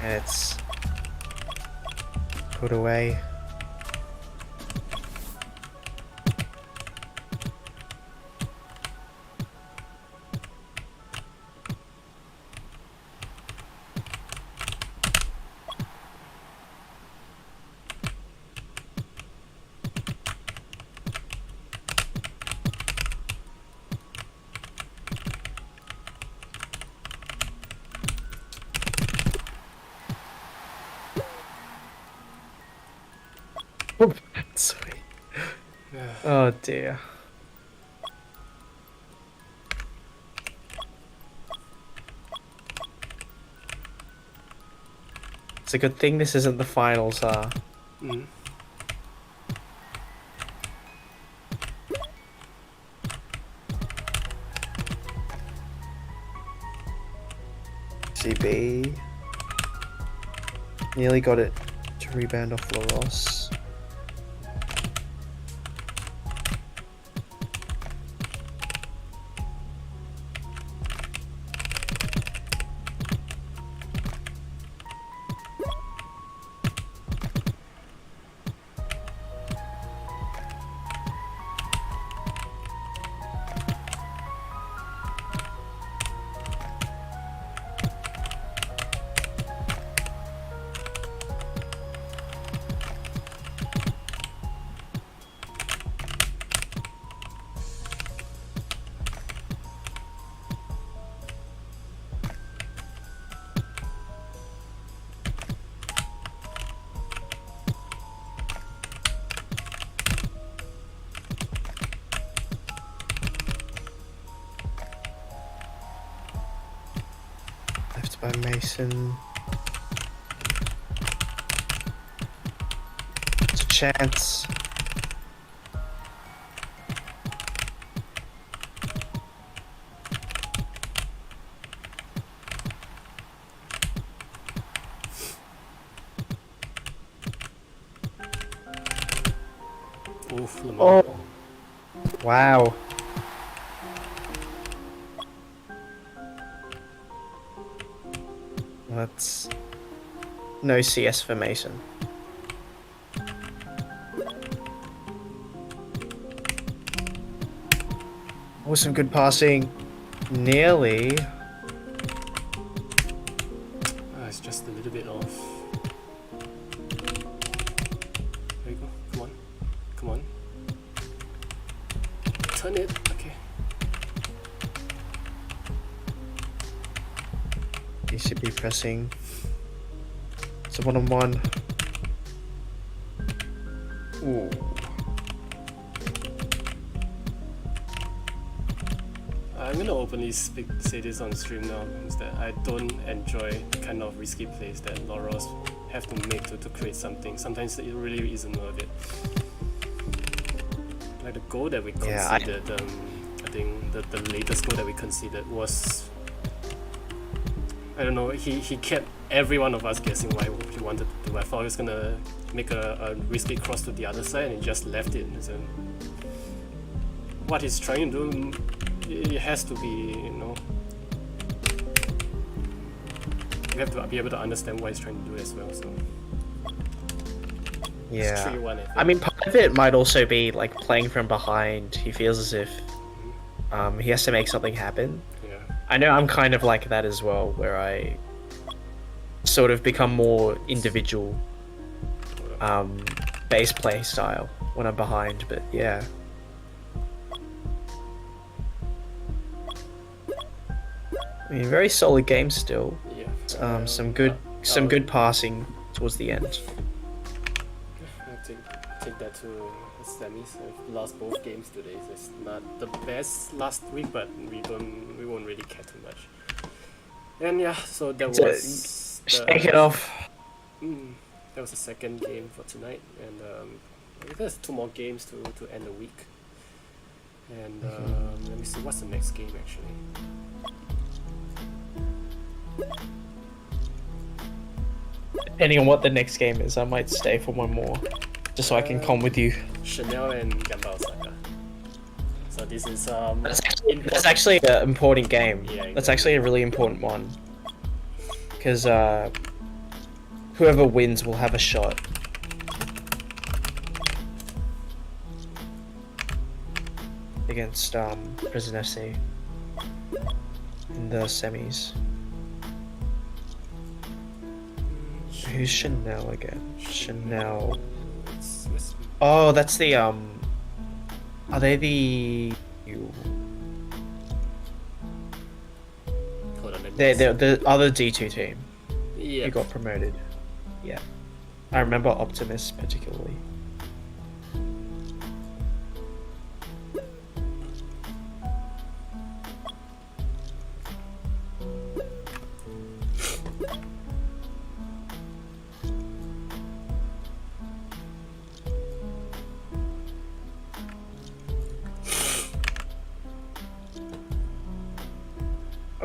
And it's put away. Oh, sorry. Oh dear. It's a good thing this isn't the finals, Mm. CB. Nearly got it to rebound off Laros. by Mason. It's a chance. Oof, Lamar. Oh, wow. That's no CS for Mason. Oh, some good passing. Nearly. It's just a little bit off. There you go. Come on. Come on. Turn it. Okay. He should be pressing. It's a 1-on-1. Ooh. I'm gonna openly say this on stream now, is that I don't enjoy the kind of risky plays that Laurels have to make to create something. Sometimes it really isn't worth it. Like the goal that we conceded, I think the latest goal that we conceded was, I don't know, he kept every one of us guessing what he wanted to do. I thought he was gonna make a risky cross to the other side and he just left it. So what he's trying to do, it has to be, you know, you have to be able to understand what he's trying to do as well. So Yeah. it's 3-1, I think. I mean, part of it might also be like playing from behind. He feels as if he has to make something happen. Yeah. I know I'm kind of like that as well, where I sort of become more individual base play style when I'm behind, but yeah. I mean, very solid game still. Yeah. Some good passing towards the end. I take that to the semis. I've lost both games today. So it's not the best last week, but we won't really care too much. And yeah, so that was Shake it off. That was the second game for tonight, and there's 2 more games to end the week. And let me see, what's the next game actually? Depending on what the next game is, I might stay for one more, just so I can come with you. Chanel and Gamba Osaka. So this is That's actually an important game. Yeah, That's actually a really important one, because whoever wins will have a shot. Against Prison FC in the semis. Who's Chanel again? Chanel. Oh, that's the Are they the? Hold on, They're the other D2 team. yeah. Who got promoted. Yeah, I remember Optimus particularly.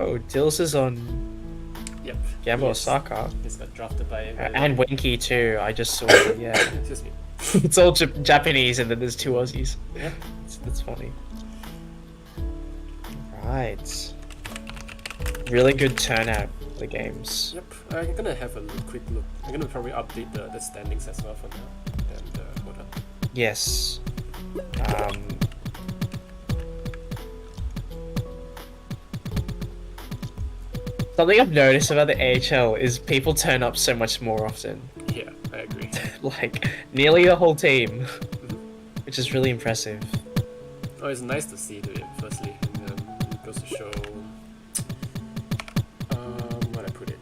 Oh, Dills is on Yep. Gamba Yes. Osaka. He's got drafted by And Winky too, I just saw, yeah. Excuse me. It's all Japanese and then there's 2 Aussies. Yeah. That's funny. Right. Really good turnout for the games. Yep. I'm gonna have a quick look. I'm gonna probably update the standings as well for now. And hold on. Yes. Something I've noticed about the AHL is people turn up so much more often. Yeah, I agree. Like, nearly the whole team. Which is really impressive. Oh, it's nice to see it, firstly. And, it goes to show... where I put it?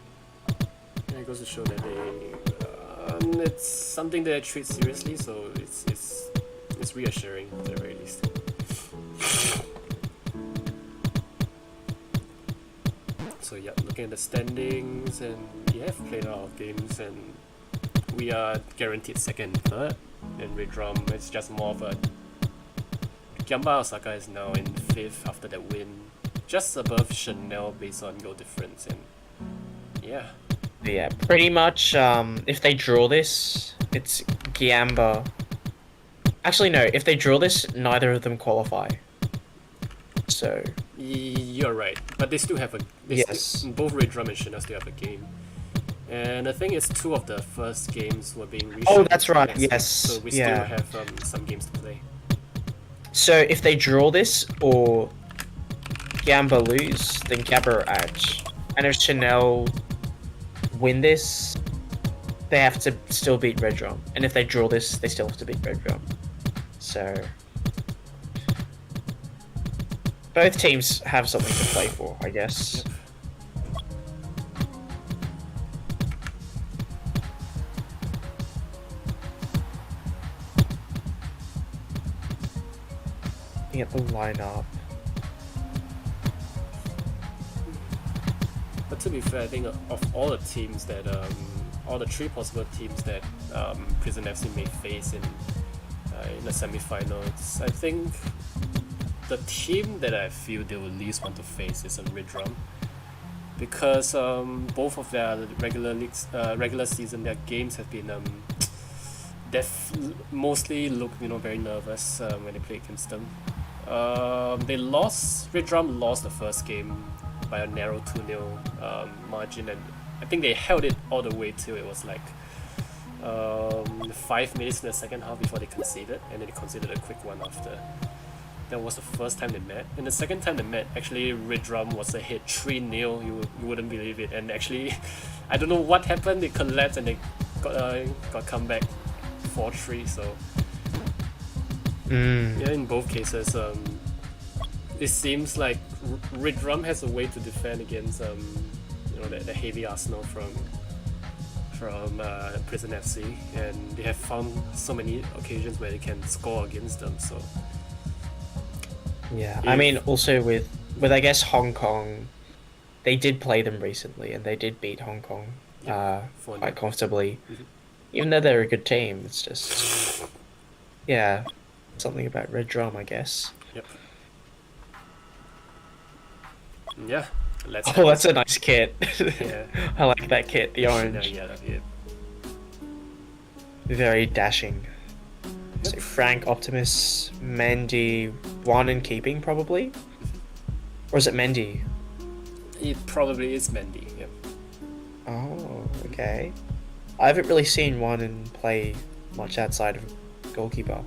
Yeah, it goes to show that they... it's something that I treat seriously, so it's reassuring at the very least. So yeah, looking at the standings, and we have played a lot of games, and we are guaranteed second and third. And Red Drum, it's just more of a... Gamba Osaka is now in 5th after that win, just above Chanel based on goal difference, and yeah. Yeah, pretty much, if they draw this, it's Gamba. Actually, no, if they draw this, neither of them qualify. So... You're right, but they still have a... both Red Drum and Chanel still have a game. And the thing is, 2 of the first games were being rescheduled. Oh, that's right, next week, yes. so we still have some games to play. So if they draw this, or Gamba lose, then Gamba are out. And if Chanel win this, they have to still beat Red Drum. And if they draw this, they still have to beat Red Drum. So... both teams have something to play for, I guess. Yep. Get the lineup. But to be fair, I think of all the teams that, all the 3 possible teams that Prison FC may face in the semi-finals, I think the team that I feel they will least want to face is Red Drum, because both of their regular season, their games have been they've mostly looked very nervous when they play against them. Red Drum lost the first game by a narrow 2-0 margin, and I think they held it all the way till it was like 5 minutes in the second half before they conceded, and then they conceded a quick one after. That was the first time they met. And the second time they met, actually Red Drum was ahead 3-0, you wouldn't believe it. And actually, I don't know what happened, they collapsed and they got come back 4-3, so... Yeah, in both cases, it seems like Red Drum has a way to defend against the heavy arsenal from Prison FC, and they have found so many occasions where they can score against them, so... Yeah, I mean, also with I guess Hong Kong, they did play them recently, and they did beat Hong Kong quite comfortably. Even though they're a good team, it's just... yeah, something about Red Drum, I guess. Yep. Yeah, let's... Oh, that's a nice kit. Yeah. I like that kit, the orange. Yeah, yeah. Very dashing. So Frank, Optimus, Mendy, one in keeping probably? Or is it Mendy? It probably is Mendy, yeah. Oh, okay. I haven't really seen one in play much outside of goalkeeper.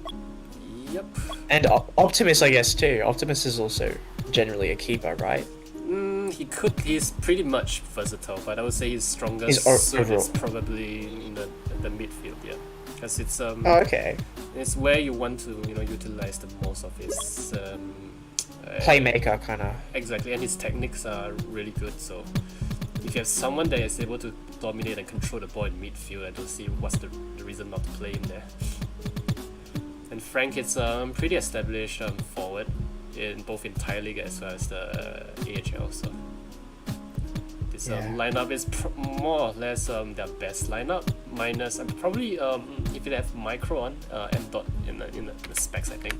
Yep. And Optimus, I guess, too. Optimus is also generally a keeper, right? He's pretty much versatile, but I would say his strongest suit is probably in the midfield, yeah. Because it's oh, okay. It's where you want to utilize the most of his playmaker kind of. Exactly, and his techniques are really good. So if you have someone that is able to dominate and control the ball in midfield, I don't see what's the reason not to play in there. And Frank is pretty established forward in both in Thai League as well as the AHL. So this lineup is more or less their best lineup, minus probably if they have Micro on M dot in the specs, I think.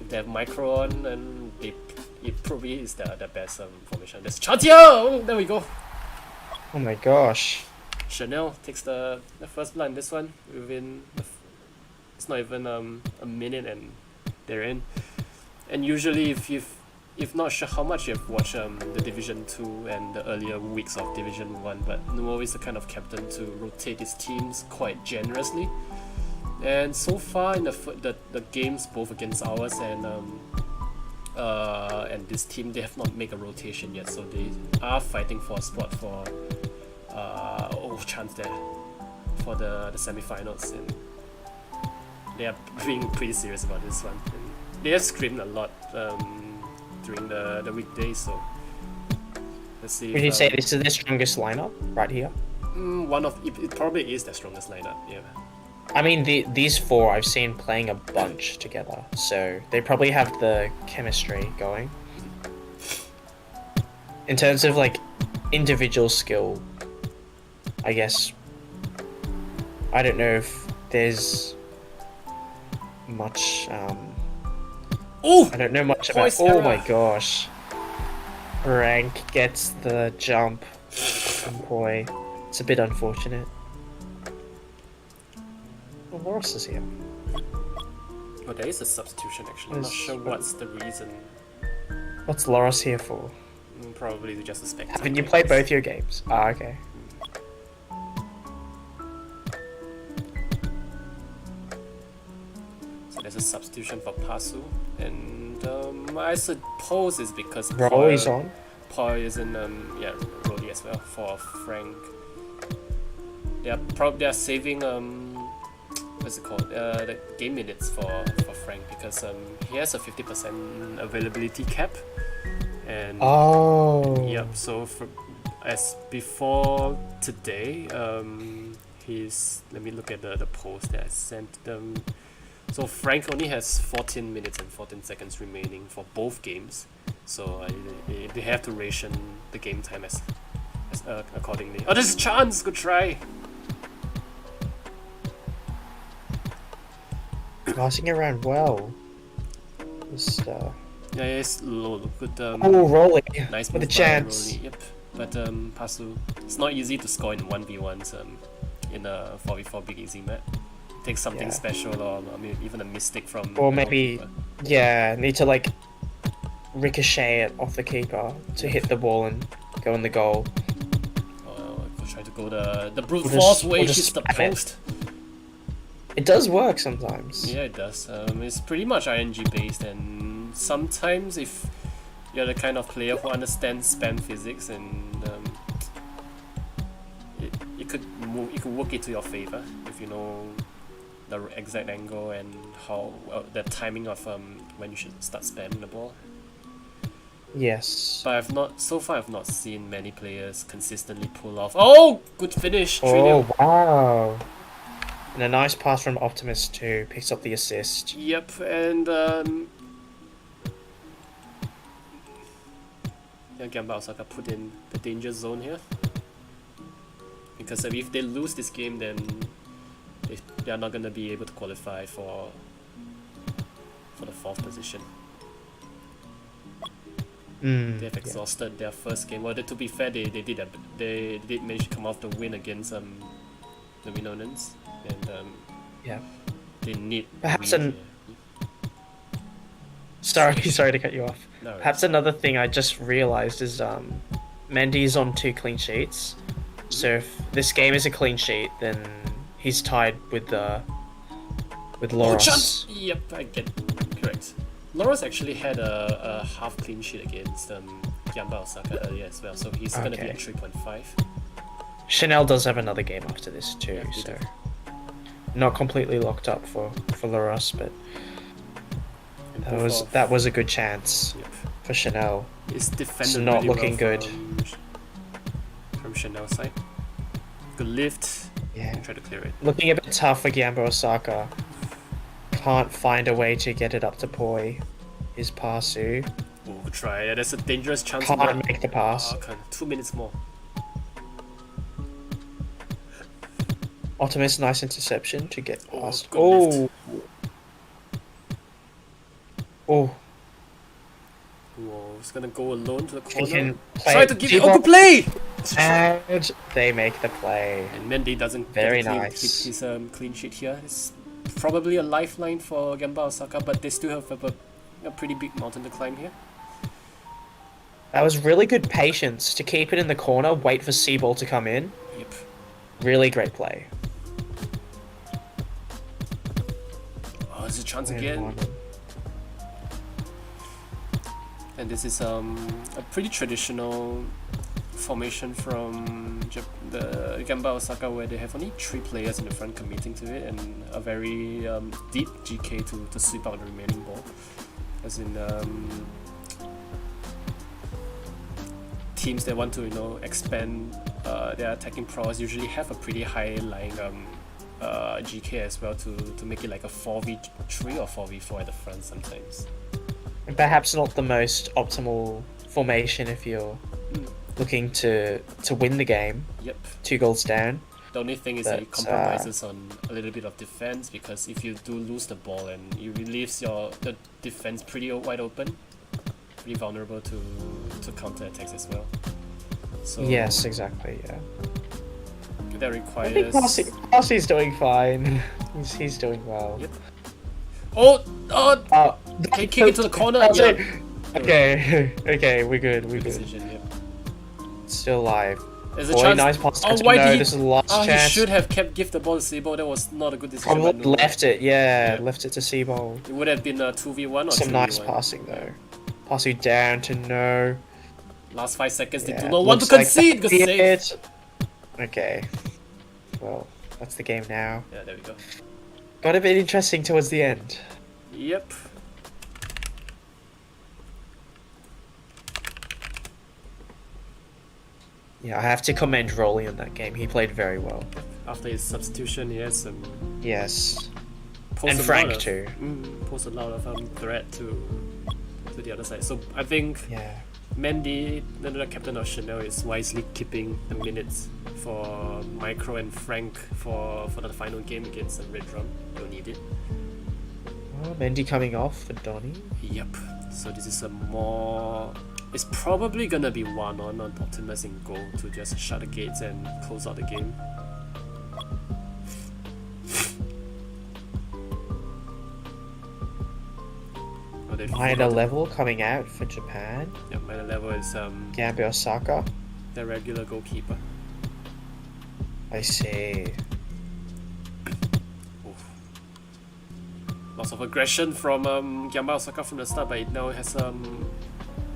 If they have Micro on, then it probably is the best formation. There's Chantier! There we go. Oh my gosh. Chanel takes the first blood in this one within it's not even a minute and they're in. And usually if not sure how much you've watched the Division 2 and the earlier weeks of Division 1, but Nuo is the kind of captain to rotate his teams quite generously. And so far in the games both against ours and this team, they have not made a rotation yet, so they are fighting for a spot for chance there for the semi-finals, and they are being pretty serious about this one. And they have screamed a lot during the weekdays, so let's see. Would you say this is the strongest lineup right here? It probably is the strongest lineup, yeah. I mean, these four I've seen playing a bunch together, so they probably have the chemistry going. In terms of like individual skill, I guess. I don't know if there's much. Oh! I don't know much about. Poise Oh error. my gosh! Rank gets the jump from Poi. It's a bit unfortunate. Well, what else is here? Oh, there is a substitution actually. I'm not sure what's the reason. What's Loris here for? Probably just a spectator. Haven't you played both your games? Ah, okay. So there's a substitution for Pasu, and I suppose it's because Rolly's on. Poi isn't Rolly as well for Frank. They're saving what's it called? The game minutes for Frank because he has a 50% availability cap. And Oh. yep, so as before today, let me look at the post that I sent them. So Frank only has 14 minutes and 14 seconds remaining for both games. So they have to ration the game time as accordingly. Oh, there's a chance! Good try! Passing around well. Just, Yeah, it's low. Good. oh, Rolly. Nice with move a by chance. Rolly, yep. But Pasu, it's not easy to score in 1v1s in a 4v4 Big Easy map. Takes something Yeah. special, or I mean, even a mistake from. Or the maybe, goalkeeper. yeah, need to like ricochet it off the keeper to hit the ball and go in the goal. Or try to go the brute Or force just- way or hits just the spam it. post. It does work sometimes. Yeah, it does. It's pretty much RNG based, and sometimes if you're the kind of player who understands spam physics, and it could work it to your favor if you know the exact angle and how the timing of when you should start spamming the ball. Yes. But so far I've not seen many players consistently pull off. Oh, good finish! 3-0. Oh, wow. And a nice pass from Optimus too. Picks up the assist. Yep, and Gamba Osaka put in the danger zone here. Because if they lose this game, then they are not going to be able to qualify for the 4th position. They have exhausted their first game. Well, to be fair, they did manage to come off the win against the Winonans, and Yeah. they need. Perhaps win Sorry to cut you off. here. No, Perhaps another thing I just realized is Mendy's on 2 clean sheets. So if this game is a clean sheet, then he's tied with Oh, Loris. chance! Yep, I get correct. Loris actually had a half clean sheet against Gamba Osaka earlier as well, so he's gonna be Okay. at 3.5. Chanel does have another game after this too, Yeah, he so do. not completely locked up for Loris, but And that both of- was a good chance Yep. for Chanel. It's defended not really looking well good. from Chanel's side. Good lift. Yeah. Try to clear it. Looking a bit tough for Gamba Osaka. Can't find a way to get it up to Poi. His Pasu. Oh, good try. Yeah, there's a dangerous chance. Can't make the pass. 2 minutes more. Optimus, nice interception to get Oh, past. good Oh. lift. Oh. Whoa, he's gonna go alone to the He corner. can play. Try to give it. Deep Oh, good play! And they make the play. And Mendy doesn't Very get a nice. his clean sheet here. It's probably a lifeline for Gamba Osaka, but they still have a pretty big mountain to climb here. That was really good patience to keep it in the corner, wait for Seaball to come in. Yep. Really great play. Oh, there's a chance Wait again. one. And this is a pretty traditional formation from the Gamba Osaka, where they have only 3 players in the front committing to it, and a very deep GK to sweep out the remaining ball. As in teams that want to expand their attacking prowess usually have a pretty high lying GK as well to make it like a 4v3 or 4v4 at the front sometimes. And perhaps not the most optimal formation if you're looking to win the game. Yep. 2 goals down. The only thing is he compromises on a little bit of defense, because if you do lose the ball and you leaves the defense pretty wide open, pretty vulnerable to counter attacks as well. So Yes, exactly. Yeah. that I think requires. Parsley's doing fine. He's doing well. Yep. Oh! Can kick it to the corner. That's Yep. it. Okay, okay, we're good. We're Good good. decision. Yep. Still alive. There's a Boy, chance. nice pass. Oh, why did he? This is the last Oh, he chance. should have give the ball to Sebo. That was not a good decision. Probably but no. left it. Yeah, Yeah. left it to Seaball. It would have been a 2v1 or Some 3v1. nice passing though. Passing down to no. Last 5 seconds. They Yeah, do not want to looks like concede. Good that's save. it. Okay. Well, that's the game now. Yeah, there we go. Got a bit interesting towards the end. Yep. Yeah, I have to commend Rolly on that game. He played very well. After his substitution, he has some. Yes. Posed And a Frank lot of, too. Posed a lot of threat to the other side. So I think Yeah. Mendy, the captain of Chanel, is wisely keeping the minutes for Micro and Frank for the final game against the Red Drum. They'll need it. Oh, Mendy coming off for Donny. Yep. So this is a more. It's probably gonna be one-on Optimus in goal to just shut the gates and close out the game. Oh, they Minor forgot- level coming out for Japan. Yeah, minor level is Gambit Osaka. the regular goalkeeper. I see. Oof. Lots of aggression from Gyamba Osaka from the start, but it now has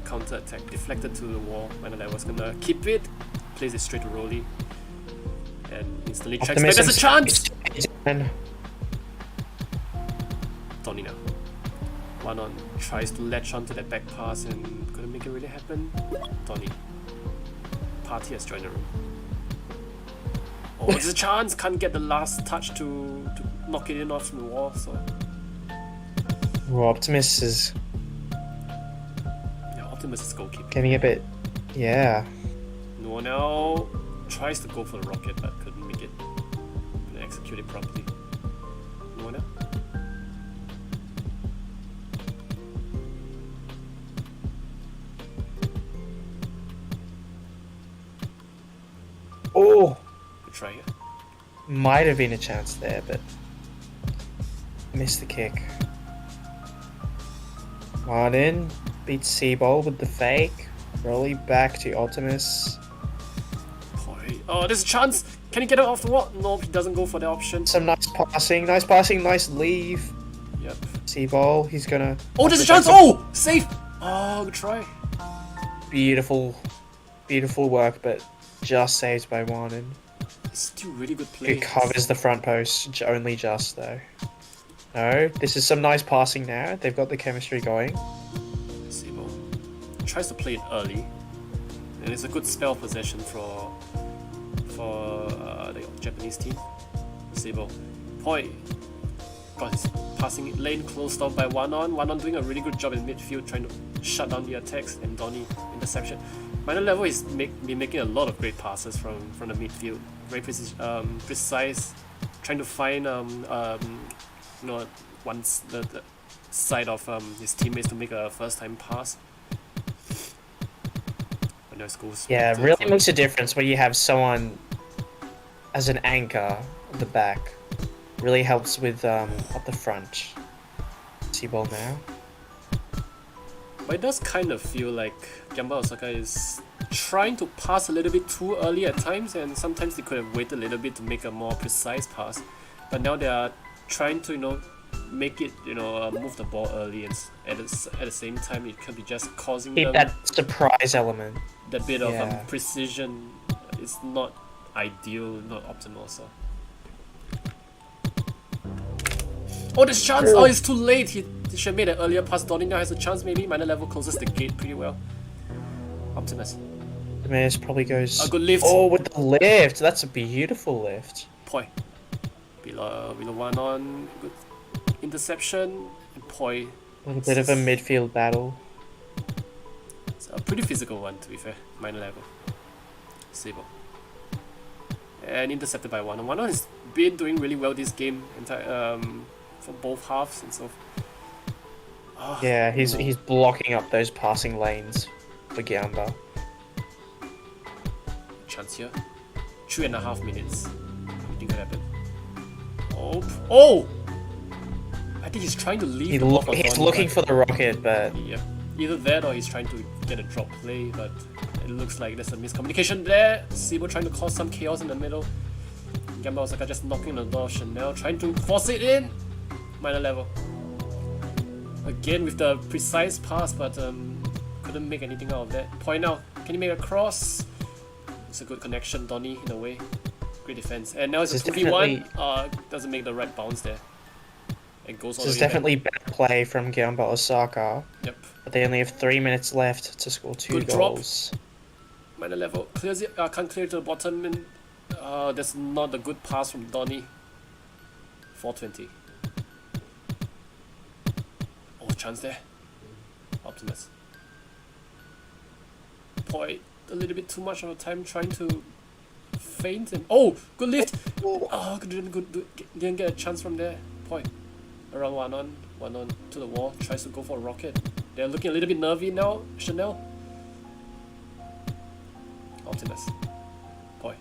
counter attack deflected to the wall. Minor level is gonna keep it, plays it straight to Rolly, and instantly tracks back. There's a chance! And Donny now. One on tries to latch onto that back pass and couldn't make it really happen. Donny. Party has joined the room. Oh, there's a chance! Can't get the last touch to knock it in off from the wall, so. well, Optimus is Yeah, Optimus is goalkeeper. getting a bit. Yeah. Noah now tries to go for the rocket but couldn't make it. Couldn't execute it properly. Noah now. Oh, Good try here. might have been a chance there, but missed the kick. Martin beats Seaball with the fake. Rolly back to Optimus. Boy. Oh, there's a chance! Can he get it off the wall? No, he doesn't go for the option. Some nice passing, nice leave. Yep. Seaball, he's gonna. Oh, there's a chance! Oh! Safe! Oh, good try. Beautiful, beautiful work, but just saved by Warren. It's still really good play. Who covers the front post, only just though. No, this is some nice passing now. They've got the chemistry going. Sebo tries to play it early, and it's a good spell possession for the Japanese team. Sebo, Poi got his passing lane closed off by one on doing a really good job in midfield, trying to shut down the attacks, and Donny interception. Minor level is been making a lot of great passes from the midfield, very precise, trying to find once the side of his teammates to make a first time pass. But no goals. Yeah, it really makes a difference when you have someone as an anchor at the back. Really helps with up the front. See ball now. But it does kind of feel like Gyamba Osaka is trying to pass a little bit too early at times, and sometimes they could have waited a little bit to make a more precise pass. But now they are trying to, make it, move the ball early, and at the same time it could be just causing Keep them that surprise element. that bit of Yeah. precision. Is not ideal, not optimal. So. Oh, there's a chance! Oh, it's too late. He should have made an earlier pass. Donny now has a chance. Maybe minor level closes the gate pretty well. Optimus. Optimus probably goes. A good lift. Oh, with the lift. That's a beautiful lift. Poi. Below one on. Good interception. And Poi. A little bit of a midfield battle. It's a pretty physical one, to be fair. Minor level. Sable. And intercepted by Wanon. Wanon has been doing really well this game for both halves and so. Oh, Yeah, he's blocking up those passing lanes for Gamba. Chance here. 3.5 minutes. Anything could happen. Oh! I think he's trying to leave the ball for He's Donny, looking for the rocket, but yeah, either that or he's trying to get a drop play, but it looks like there's a miscommunication there. Sibo trying to cause some chaos in the middle. Gamba Osaka just knocking on the door. Chanel trying to force it in. Minor level. Again with the precise pass, but couldn't make anything out of that. Point now. Can he make a cross? It's a good connection, Donny, in a way. Great defense. And now it's a 2v1. Doesn't make the right bounce there. It goes all the way this is definitely bad play from Gamba Osaka. Yep. But they only have 3 minutes left to score 2 Good drop. goals. Minor level. Clears it. Can't clear to the bottom. And that's not a good pass from Donny. 420. Oh, chance there. Optimus. Point a little bit too much of a time trying to feint and good lift. Oh, didn't get a chance from there. Point around one on to the wall. Tries to go for a rocket. They're looking a little bit nervy now. Chanel. Optimus. Point.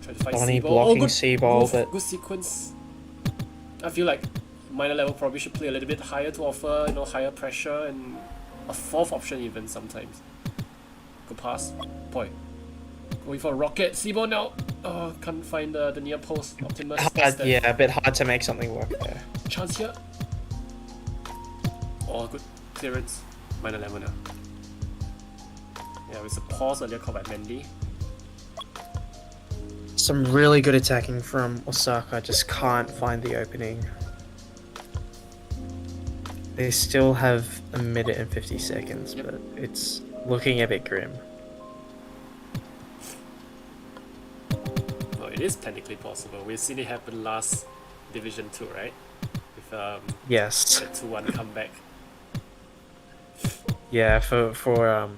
Try to fight Donny Seaball. blocking Good Seaball, move, but good sequence. I feel like minor level probably should play a little bit higher to offer, higher pressure and a fourth option even sometimes. Good pass. Point. Going for a rocket. Seaball now. Oh, can't find the near post. Optimus. yeah, a bit hard to make something work there. Chance here. Oh, good clearance. Minor level now. Yeah, with a pause earlier called by Mendy. Some really good attacking from Osaka, just can't find the opening. They still have 1 minute and 50 seconds, but it's looking a bit grim. Oh, it is technically possible. We've seen it happen last Division 2, right? With Yes. the 2-1 comeback. Yeah, for I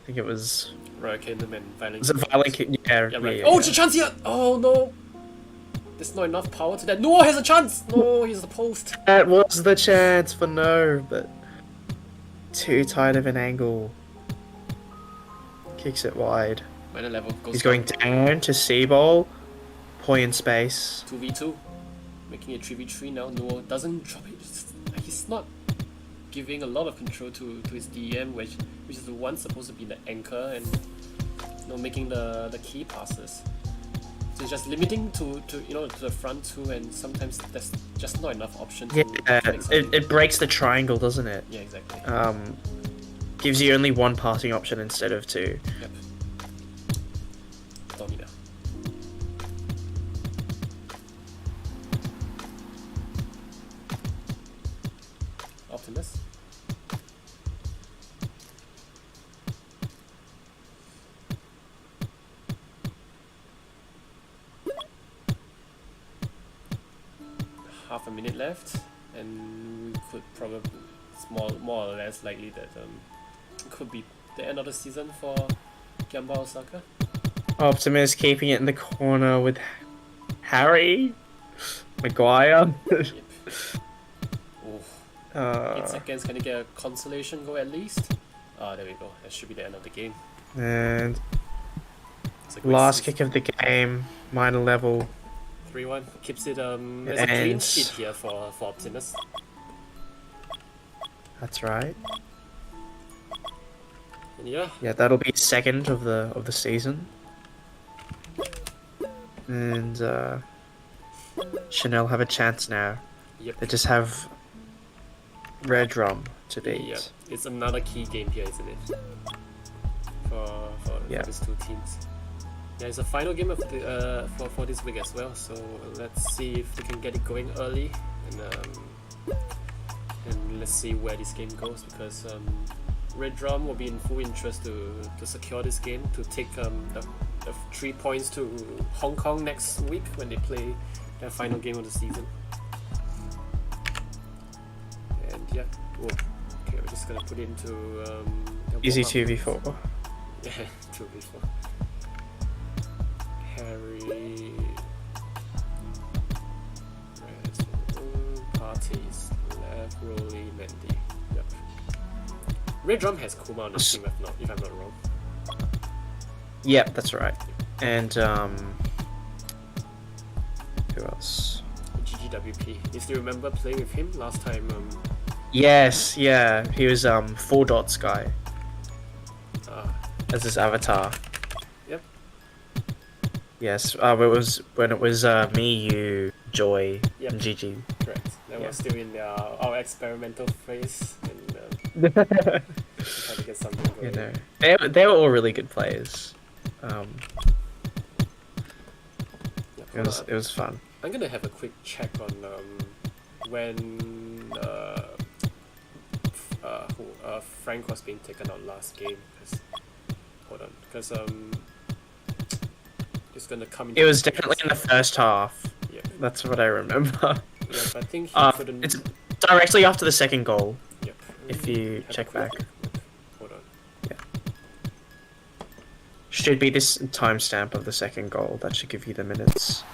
think it was... Royal Kingdom and Violent Was it Violent Kingdom? Yeah, right. yeah. Oh, it's a chance here! Oh no! There's not enough power to that. Noah has a chance! No, he's the post. That was the chance for no, but too tight of an angle. Kicks it wide. Minor level goes He's going down to Seaball. Point in space. 2v2. Making it 3v3 now. Noah doesn't drop it. He's not giving a lot of control to his DM, which is the one supposed to be the anchor and making the key passes. So it's just limiting to the front two, and sometimes there's just not enough options. Yeah, it breaks the triangle, doesn't it? Yeah, exactly. Gives you only one passing option instead of two. Yep. Donny now. Optimus. Half a minute left, and we could probably, it's more or less likely that it could be the end of the season for Gamba Osaka. Optimus keeping it in the corner with Harry Maguire. Yep. Oh, 8 seconds. Can he get a consolation goal at least? There we go. That should be the end of the game. And last kick of the game, minor level. 3-1 keeps it as a clean sheet here for Optimus. That's right. And yeah, that'll be second of the season. And Chanel have a chance now. Yep. They just have Red Drum to beat. Yeah, it's another key game here, isn't it? For these two teams. Yeah, it's a final game of the for this week as well. So let's see if they can get it going early, and let's see where this game goes, because Red Drum will be in full interest to secure this game, to take the 3 points to Hong Kong next week when they play their final game of the season. And yeah, okay, we're just gonna put it into Easy 2v4. Two before. Harry. Parties. Left. Rolly. Mandy. Yep. Red Drum has Kuma on the team, if I'm not wrong. Yep, that's right. And who else? GGWP. You still remember playing with him last time? Yes, yeah. He was 4 dots guy as his avatar. Yep. Yes, it was when it was me, you, Joy, Yep. and Gigi. Correct. That was still in our experimental phase, and trying to get something going. You know, they were all really good players. It was fun. I'm gonna have a quick check on when Frank was being taken out last game. Because it's gonna come. It was definitely in the first half. Yeah. That's what I remember. Yeah, I think he couldn't. It's directly after the second goal. Yep. If you check back. Hold on. Yeah. Should be this timestamp of the second goal. That should give you the minutes.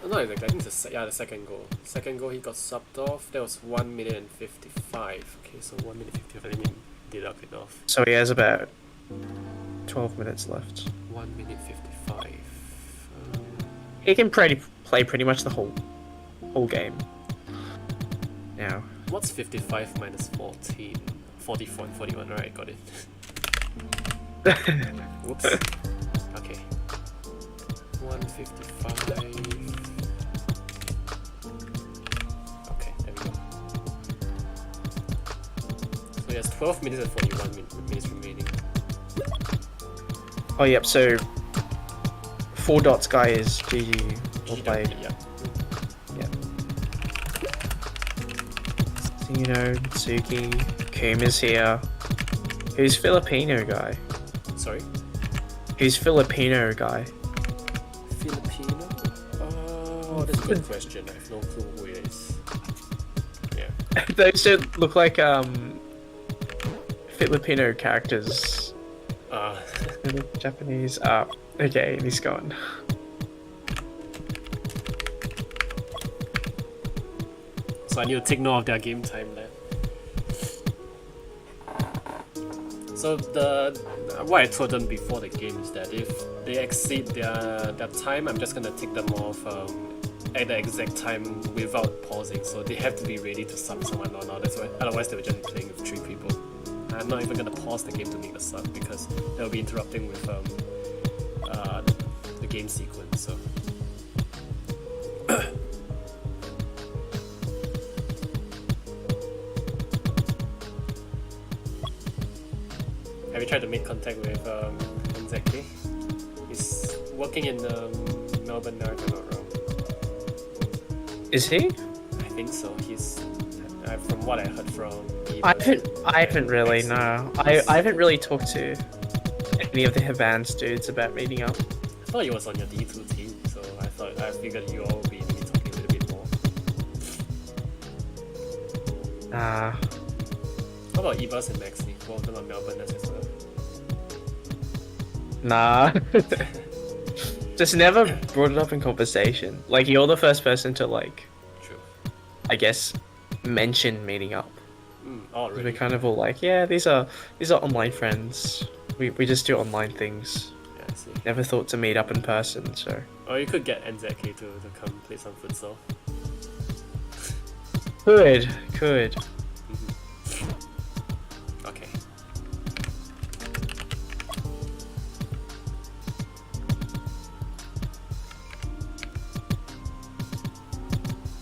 No, I think the second goal. Second goal, he got subbed off. That was 1 minute and 55. Okay, so 1 minute 55. Let me deduct it off. So he has about 12 minutes left. 1 minute 55. He can play pretty much the whole game. Now. What's 55 minus 14? 44 and 41. Alright, got it. Whoops. Okay. 155. Okay, there we go. So he has 12 minutes and 41 minutes remaining. Oh, yep, so 4 dots guy is Gigi will play. Yeah. Mitsuki, Kuma's here. Who's Filipino guy? Sorry? Who's Filipino guy? Filipino? Oh, that's a good question. I have no clue who it is. Yeah. Those should look like Filipino characters. Japanese. Okay, he's gone. So I need to take note of their game time there. So what I told them before the game is that if they exceed their time, I'm just gonna take them off at the exact time without pausing. So they have to be ready to sub someone or not. That's why. Otherwise, they will just be playing with 3 people. I'm not even gonna pause the game to make the sub because they'll be interrupting with the game sequence. So. Have you tried to make contact with Nzeki? He's working in Melbourne now, if I'm not wrong. Is he? I think so. He's from what I heard from. I haven't really. No, I haven't really talked to any of the Havans dudes about meeting up. I thought he was on your D2 team, so I figured you all would be maybe talking a little bit more. Nah. How about Ebus and Maxi? Both of them on Melbourne as well. Nah. Just never brought it up in conversation. Like, you're the first person to, like, True. I guess, mention meeting up. Oh, really? We're kind of all like, yeah, these are online friends. We just do online things. Yeah, I see. Never thought to meet up in person, so. Or you could get NZK to come play some futsal. Could. Okay.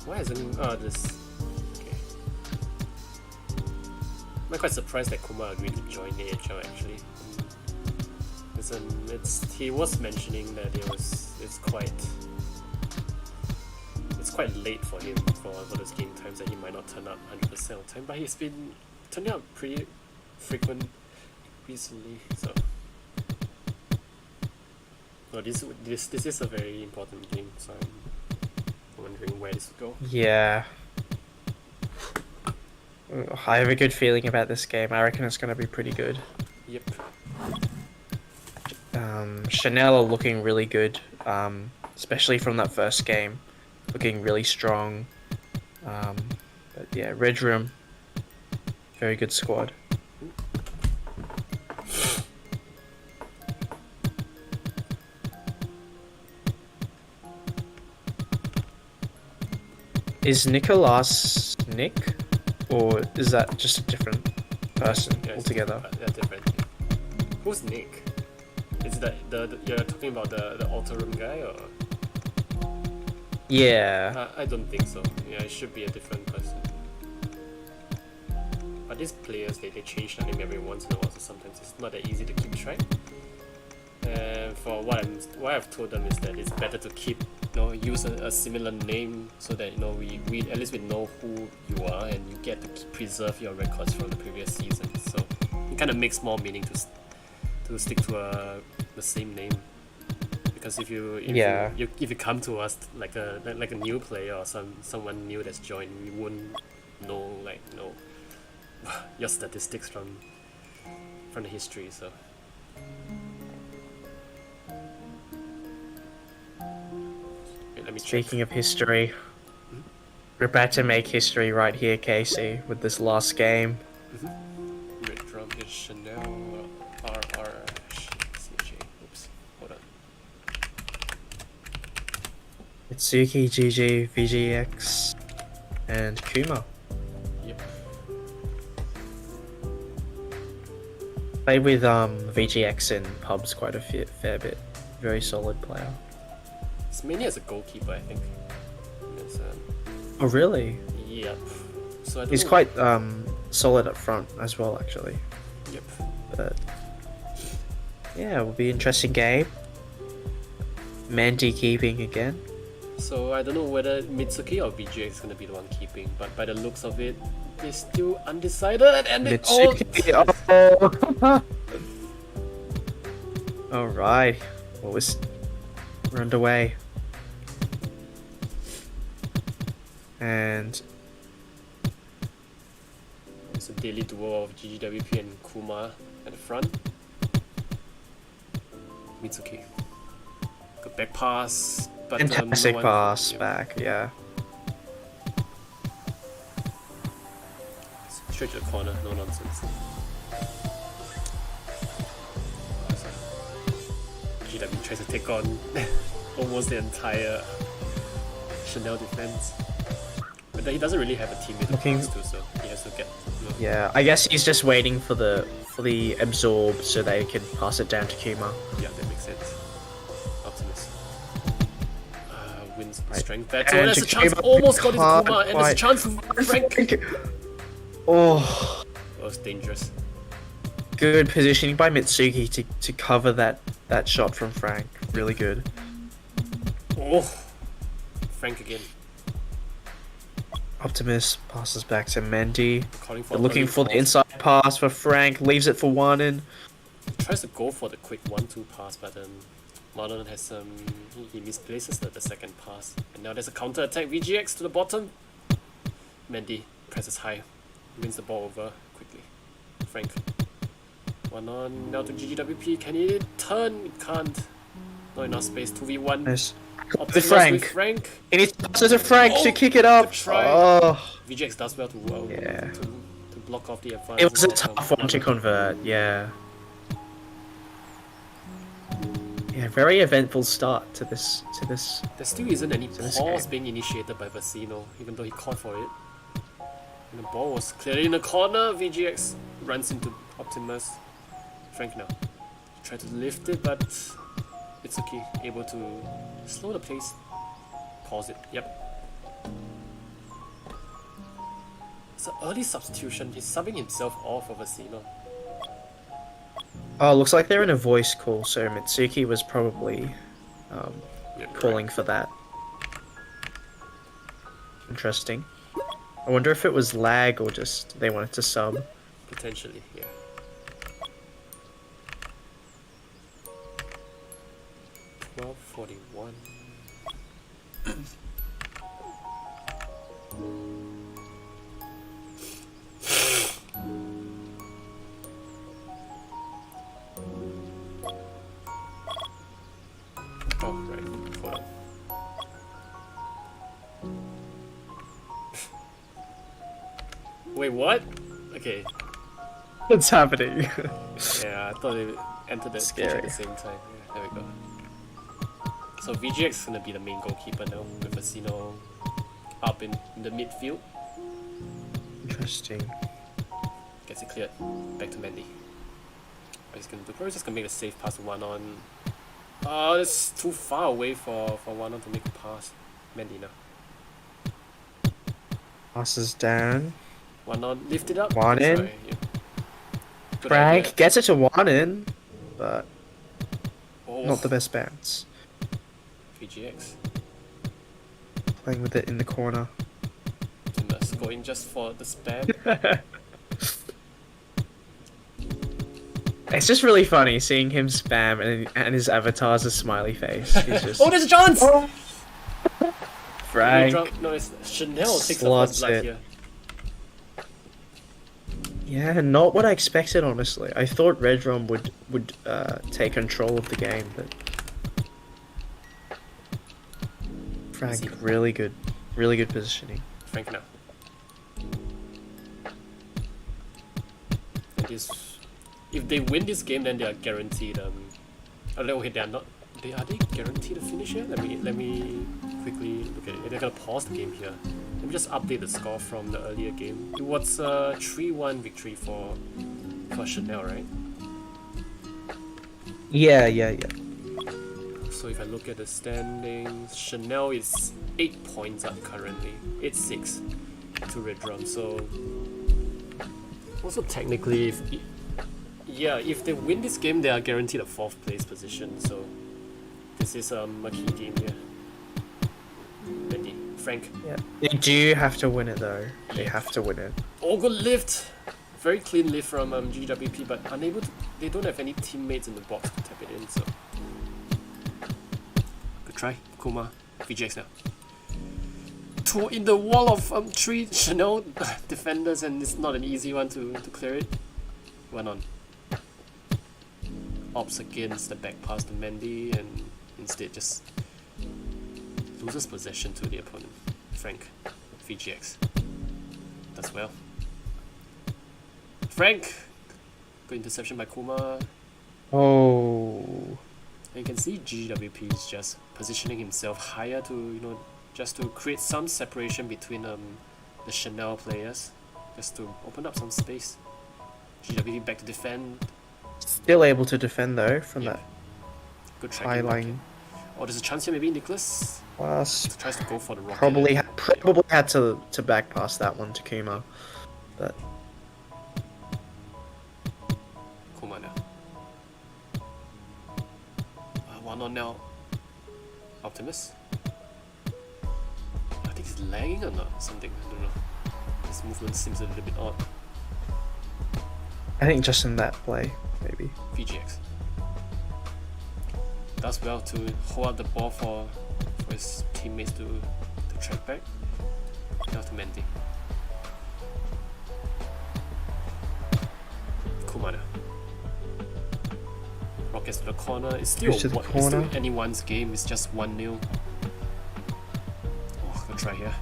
Why isn't this? Okay. I'm quite surprised that Kuma agreed to join AHL actually. He was mentioning that it's quite late for him for those game times that he might not turn up 100% of the time, but he's been turning up pretty frequent recently. So this is a very important game, so I'm wondering where this will go. Yeah. I have a good feeling about this game. I reckon it's going to be pretty good. Yep. Chanel are looking really good, especially from that first game, looking really strong. But yeah, Red Room, very good squad. Is Nicolas Nick, or is that just a different person altogether? Yeah, different. Who's Nick? Is that the you're talking about the altar room guy, or? Yeah. I don't think so. Yeah, it should be a different person. But these players, they change their name every once in a while, so sometimes it's not that easy to keep track. And for what I've told them is that it's better to keep, use a similar name so that we at least we know who you are, and you get to preserve your records from the previous season. So it kind of makes more meaning to stick to the same name. Because if you come to us like a new player or someone new that's joined, we wouldn't know your statistics from the history. So wait, let me Speaking of history, we're about to make history right here, Casey, with this last game. Red drum is Chanel RRCJ. Oops, hold on. Mitsuki, GG, VGX, and Kuma. Yep. Played with VGX in pubs quite a fair bit. Very solid player. It's mainly as a goalkeeper, I think. It's, Oh really? Yep. So I don't He's know. quite solid up front as well, actually. Yep. But yeah, it will be an interesting game. Mandy keeping again. So I don't know whether Mitsuki or VGX is gonna be the one keeping, but by the looks of it, they're still undecided, and Mitsuki. All right. We're underway. And it's a daily duo of GGWP and Kuma at the front. Mitsuki. Good back pass, but fantastic no one, pass yeah. back, yeah. Straight to the corner, no nonsense. GW tries to take on almost the entire Chanel defense. But he doesn't really have a teammate to pass to, so he has to get. Yeah, I guess he's just waiting for the absorb so they can pass it down to Kuma. Yeah, that makes sense. Optimus wins Right. strength battle. And There's a to chance, Kuma, almost got into can't Kuma, and there's a quite- chance for Frank. Oh, That was dangerous. good positioning by Mitsuki to cover that shot from Frank. Really good. Oh, Frank again. Optimus passes back to Mendy. They're Looking for the inside pass for Frank. Leaves it for Wanen. Tries to go for the quick 1-2 pass, but Marlon has he misplaces the second pass, and now there's a counter attack. VGX to the bottom. Mendy presses high, wins the ball over quickly. Frank, one on now to GGWP. Can he turn? Can't. Not enough space. 2v1. Nice. Optimus Frank. with Frank. He needs to pass it to Frank to kick it up. Good try. Oh, VGX does well to Yeah. to block off the advance. it was a tough one to convert. Yeah. Yeah, very eventful start to this. There still isn't any this pause game. being initiated by Vecino, even though he called for it. And the ball was clearly in the corner. VGX runs into Optimus. Frank now. Try to lift it, but it's okay. Able to slow the pace. Pause it. Yep. It's an early substitution. He's subbing himself off for Vecino. Oh, looks like they're in a voice call, so Mitsuki was probably Yeah, calling for that. Interesting. I wonder if it was lag or just they wanted to sub. Potentially, yeah. $12.41. Wait, what? Okay. What's happening? Yeah, I thought it entered the pitch Scary. at the same time. Yeah, there we go. So VGX is gonna be the main goalkeeper now, with Vecino up in the midfield. Interesting. Gets it cleared. Back to Mendy. What he's gonna do? Probably just gonna make a safe pass to 1-on. Oh, that's too far away for 1-on to make a pass. Mendy now. Passes down. 1-on, lift it up. One in. Sorry, yeah. Good Frank idea. gets it to one in, but Oh, not the best bounce. VGX. Playing with it in the corner. Timbers going just for the spam. It's just really funny seeing him spam and his avatar's a smiley face. He's just Oh, there's a chance! Frank. No, it's Chanel takes the slots first blood it. here. Yeah, not what I expected, honestly. I thought Redrum would take control of the game, but Frank, Easy. really good positioning. Frank now. It is. If they win this game, then they are guaranteed. Oh, okay, they are not. Are they guaranteed a finish here? Let me quickly look at it. They're gonna pause the game here. Let me just update the score from the earlier game. It was a 3-1 victory for Chanel, right? Yeah. So if I look at the standings, Chanel is 8 points up currently, 8-6 to Red Drum. So also technically, if they win this game, they are guaranteed a 4th place position. So this is a key game here. Mendy, Frank. Yeah. They do have to win it though. They have to win it. Oh, good lift. Very clean lift from GWP, but unable to. They don't have any teammates in the box to tap it in. So good try, Kuma. VGX now. 2 in the wall of 3 Chanel defenders, and it's not an easy one to clear it. 1-on. Ops against the back pass to Mendy, and instead just loses possession to the opponent. Frank, VGX. Does well. Frank! Good interception by Kuma. Oh. And you can see GWP is just positioning himself higher to, just to create some separation between the Chanel players. Just to open up some space. GWP back to defend. Still able to defend though from Yeah. that Good high tracking. line. Oh, there's a chance here maybe Nicholas Pass. tries to go for the rocket. Probably had to back pass that one to Kuma, but Kuma now. 1-on now. Optimus. I think he's lagging or not. Something, I don't know. His movement seems a little bit odd. I think just in that play maybe. VGX. Does well to hold up the ball for his teammates to track back. Now to Mendy. Kumada. Rockets to the corner. It's still, Goes to the it's still corner. anyone's game. It's just 1-0. Oh, good try here.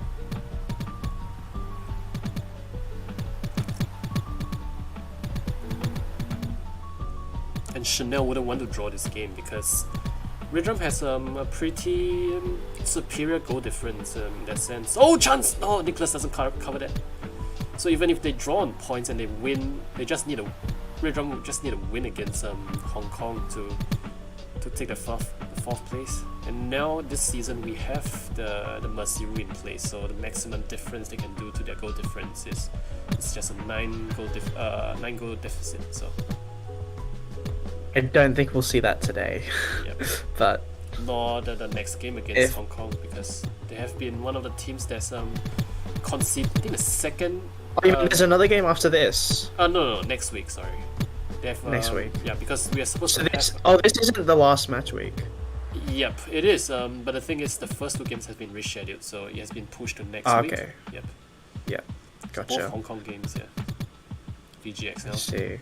And Chanel wouldn't want to draw this game because Redrum has a pretty superior goal difference in that sense. Oh, chance! No, Nicholas doesn't cover that. So even if they draw on points and they win, they just need Redrum just need a win against Hong Kong to take the fourth place. And now this season we have the Mercy in place, so the maximum difference they can do to their goal difference is it's just a 9 goal deficit. So. I don't think we'll see that today. Yep. But Nor the next game against Hong Kong, because they have been one of the teams that's conceded. I think the second. there's another game after this. No, next week. Sorry. They have, Next week. Yeah, because we are supposed So to this have. this isn't the last match week. Yep, it is. But the thing is, the first 2 games have been rescheduled, so it has been pushed to next week. Okay. Yep. Yeah. Both Gotcha. Hong Kong games, yeah. VGX now. Let's see.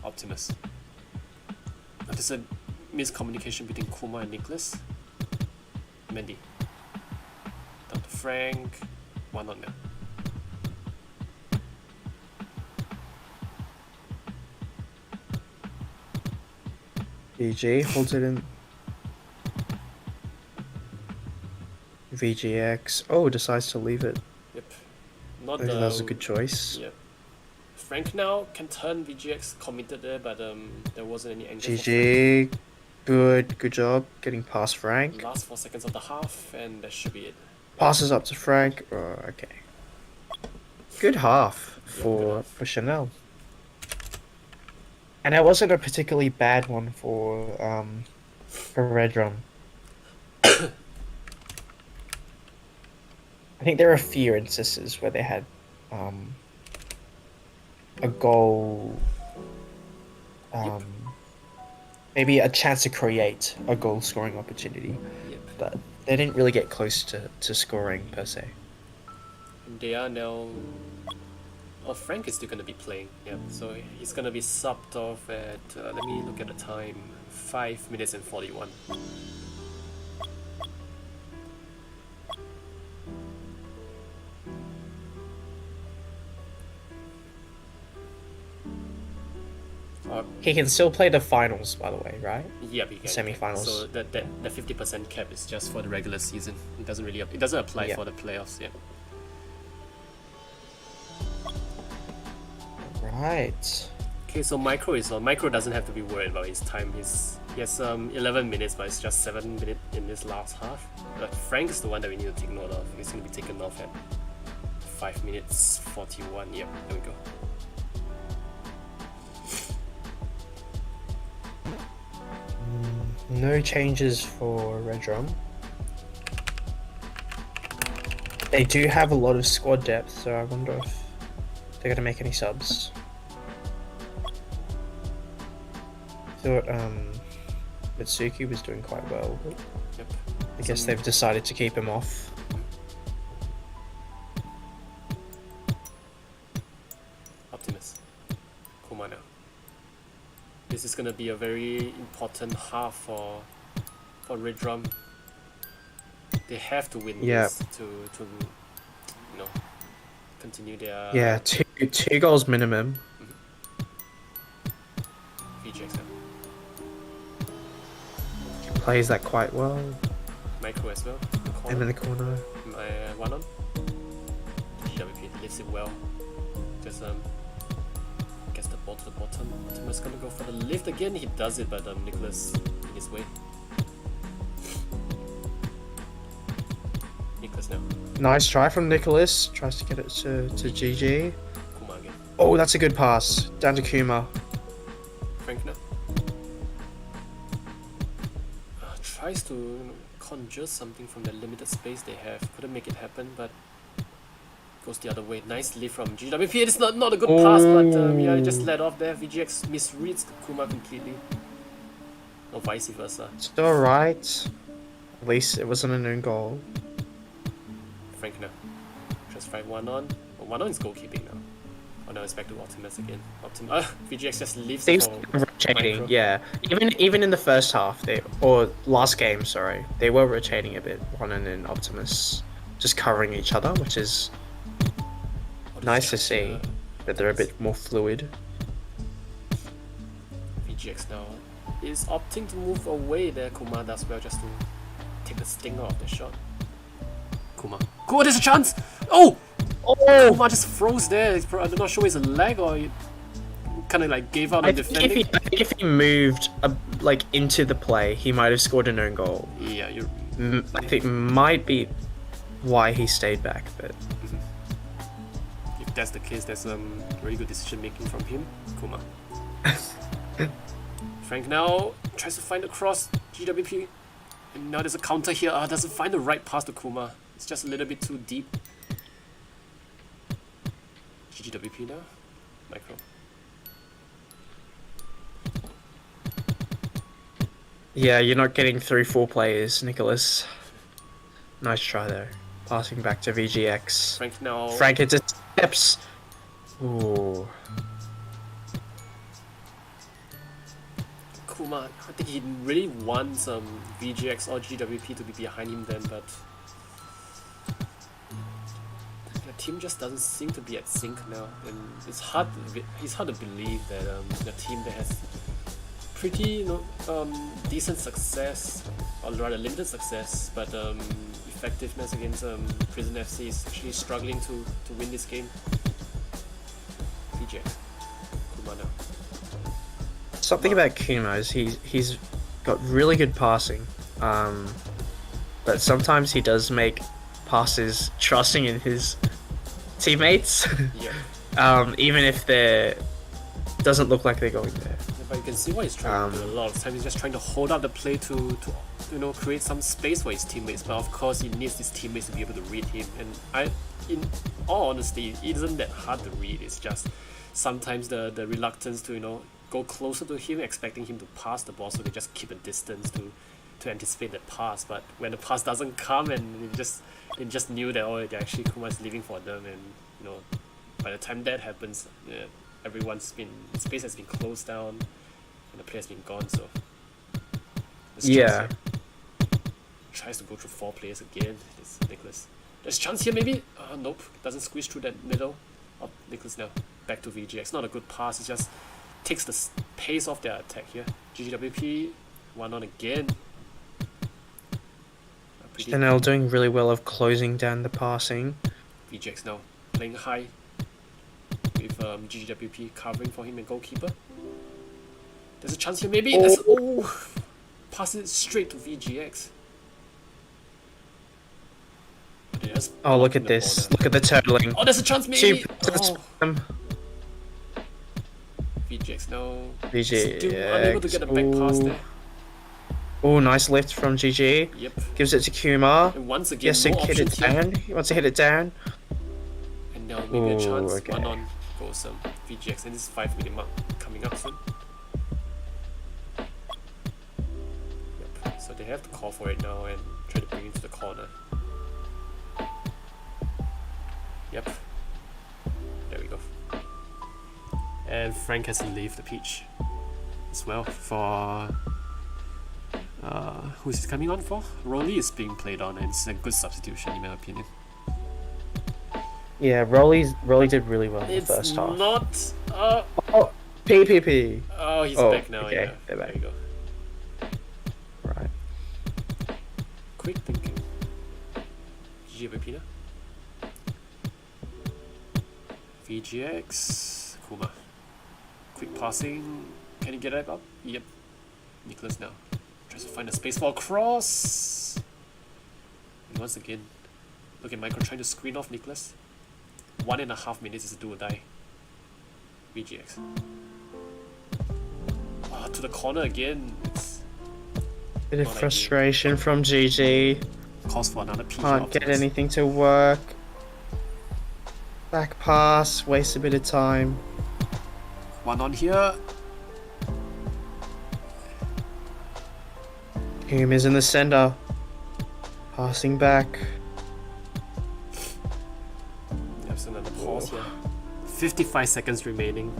Optimus. There's a miscommunication between Kuma and Nicholas. Mendy. Down to Frank. 1-on now. VG holds it in. VGX. Oh, decides to leave it. Yep. I Not think that was a good choice. Yep. Frank now can turn VGX committed there, but there wasn't any angle. GG. Good job getting past Frank. Last 4 seconds of the half, and that should be it. Passes up to Frank. Oh, okay. Good half for Chanel. And it wasn't a particularly bad one for Red Drum. I think there are a few instances where they had a goal, maybe a chance to create a goal scoring opportunity, but they didn't really get close to scoring per se. And they are now. Oh, Frank is still going to be playing. Yeah, so he's going to be subbed off at. Let me look at the time. 5 minutes and 41. He can still play the finals, by the way, right? Yeah, he can. Semi-finals. So the 50% cap is just for the regular season. It doesn't apply for the playoffs. Yeah. Right. Okay, so Micro is on. Micro doesn't have to be worried about his time. He has 11 minutes, but it's just 7 minutes in this last half. But Frank is the one that we need to take note of. He's going to be taken off at 5 minutes 41. Yep, there we go. No changes for Red Drum. They do have a lot of squad depth, so I wonder if they're gonna make any subs. Thought Mitsuki was doing quite well, but Yep. I guess they've decided to keep him off. Optimus. Kuma now. This is gonna be a very important half for Red Drum. They have to win this to you know, continue their two goals minimum. VGX now. Plays that quite well. Micro as well. Him in the corner. One on. GWP lifts it well. Just gets the ball to the bottom. Optimus gonna go for the lift again. He does it, but Nicholas in his way. Nicholas now. Nice try from Nicholas. Tries to get it to GG. Kuma again. Oh, that's a good pass. Down to Kuma. Frank now. Tries to conjure something from the limited space they have. Couldn't make it happen, but goes the other way. Nice lift from GWP. It's not a good pass, but yeah, he just let off there. VGX misreads Kuma completely. Or vice versa. It's alright. At least it wasn't an own goal. Frank now. Just fight one on. Well, one on is goalkeeping now. Oh, now it's back to Optimus again. VGX just leaves Seems for rotating, Micro. yeah. Even in the first half, or last game, sorry, they were rotating a bit. One and Optimus just covering each other, which is nice to see that they're a bit more fluid. VGX now is opting to move away there. Kuma does well just to take the stinger off the shot. Kuma, there's a chance! Oh! Kuma just froze there. I'm not sure it's a leg or he kind of like gave out on defending. I think if he moved like into the play, he might have scored an own goal. Yeah, I think might be why he stayed back, but if that's the case, there's really good decision making from him. Kuma. Frank now tries to find the cross. GWP. And now there's a counter here. Doesn't find the right pass to Kuma. It's just a little bit too deep. GWP now. Micro. yeah, you're not getting through 4 players, Nicholas. Nice try there. Passing back to VGX. Frank now. Frank into steps. Ooh. Kuma, I think he really wants VGX or GWP to be behind him then, but the team just doesn't seem to be at sync now, and it's hard to believe that the team that has pretty decent success, or rather limited success, but effectiveness against Prison FC is actually struggling to win this game. PJ, Kuma now. Something about Kuma is he's got really good passing, but sometimes he does make passes trusting in his teammates, Yeah. even if they doesn't look like they're going there. But you can see what he's trying to do a lot of times. He's just trying to hold up the play to create some space for his teammates. But of course, he needs his teammates to be able to read him. And in all honesty, it isn't that hard to read. It's just sometimes the reluctance to go closer to him, expecting him to pass the ball, so they just keep a distance to anticipate that pass. But when the pass doesn't come, and they just knew that actually Kuma's leaving for them, and by the time that happens, space has been closed down, and the player has been gone. So tries to go through 4 players again. It's Nicholas. There's chance here maybe. Nope, doesn't squeeze through that middle. Oh, Nicholas now back to VGX. Not a good pass. It just takes the pace off their attack here. GGWP 1-on again. Chanel doing really well of closing down the passing. VGX now playing high with GGWP covering for him and goalkeeper. There's a chance here maybe. Pass it straight to VGX. Oh, look at this. Look at the turtling. Oh, there's a chance maybe. Oh. VGX no. VGX. Still unable to get a back pass there. Oh, nice lift from GG. Yep. Gives it to Kuma. And once again, Yes, more hit it options here. down. He wants to hit it down. And now maybe a chance. Okay. 1-on goes VGX, and this is 5-minute mark coming up soon. Yep. So they have to call for it now and try to bring it to the corner. Yep. There we go. And Frank has to leave the pitch as well for. Who's he coming on for? Rolly is being played on, and it's a good substitution in my opinion. Yeah, Rolly did really well in the first half. It's not. Oh, PPP. Oh, he's back now. Okay, Yeah, they're back. there you go. Right. Quick thinking. GGVP now. VGX. Kuma. Quick passing. Can he get it up? Yep. Nicholas now. Tries to find a space for a cross. And once again, look at Michael trying to screen off Nicholas. 1.5 minutes is a do or die. VGX. To the corner again. It's Bit of frustration from GG. calls for another PG. Can't get anything to work. Back pass, waste a bit of time. 1-on here. Hume is in the center. Passing back. There's another pause here. 55 seconds remaining.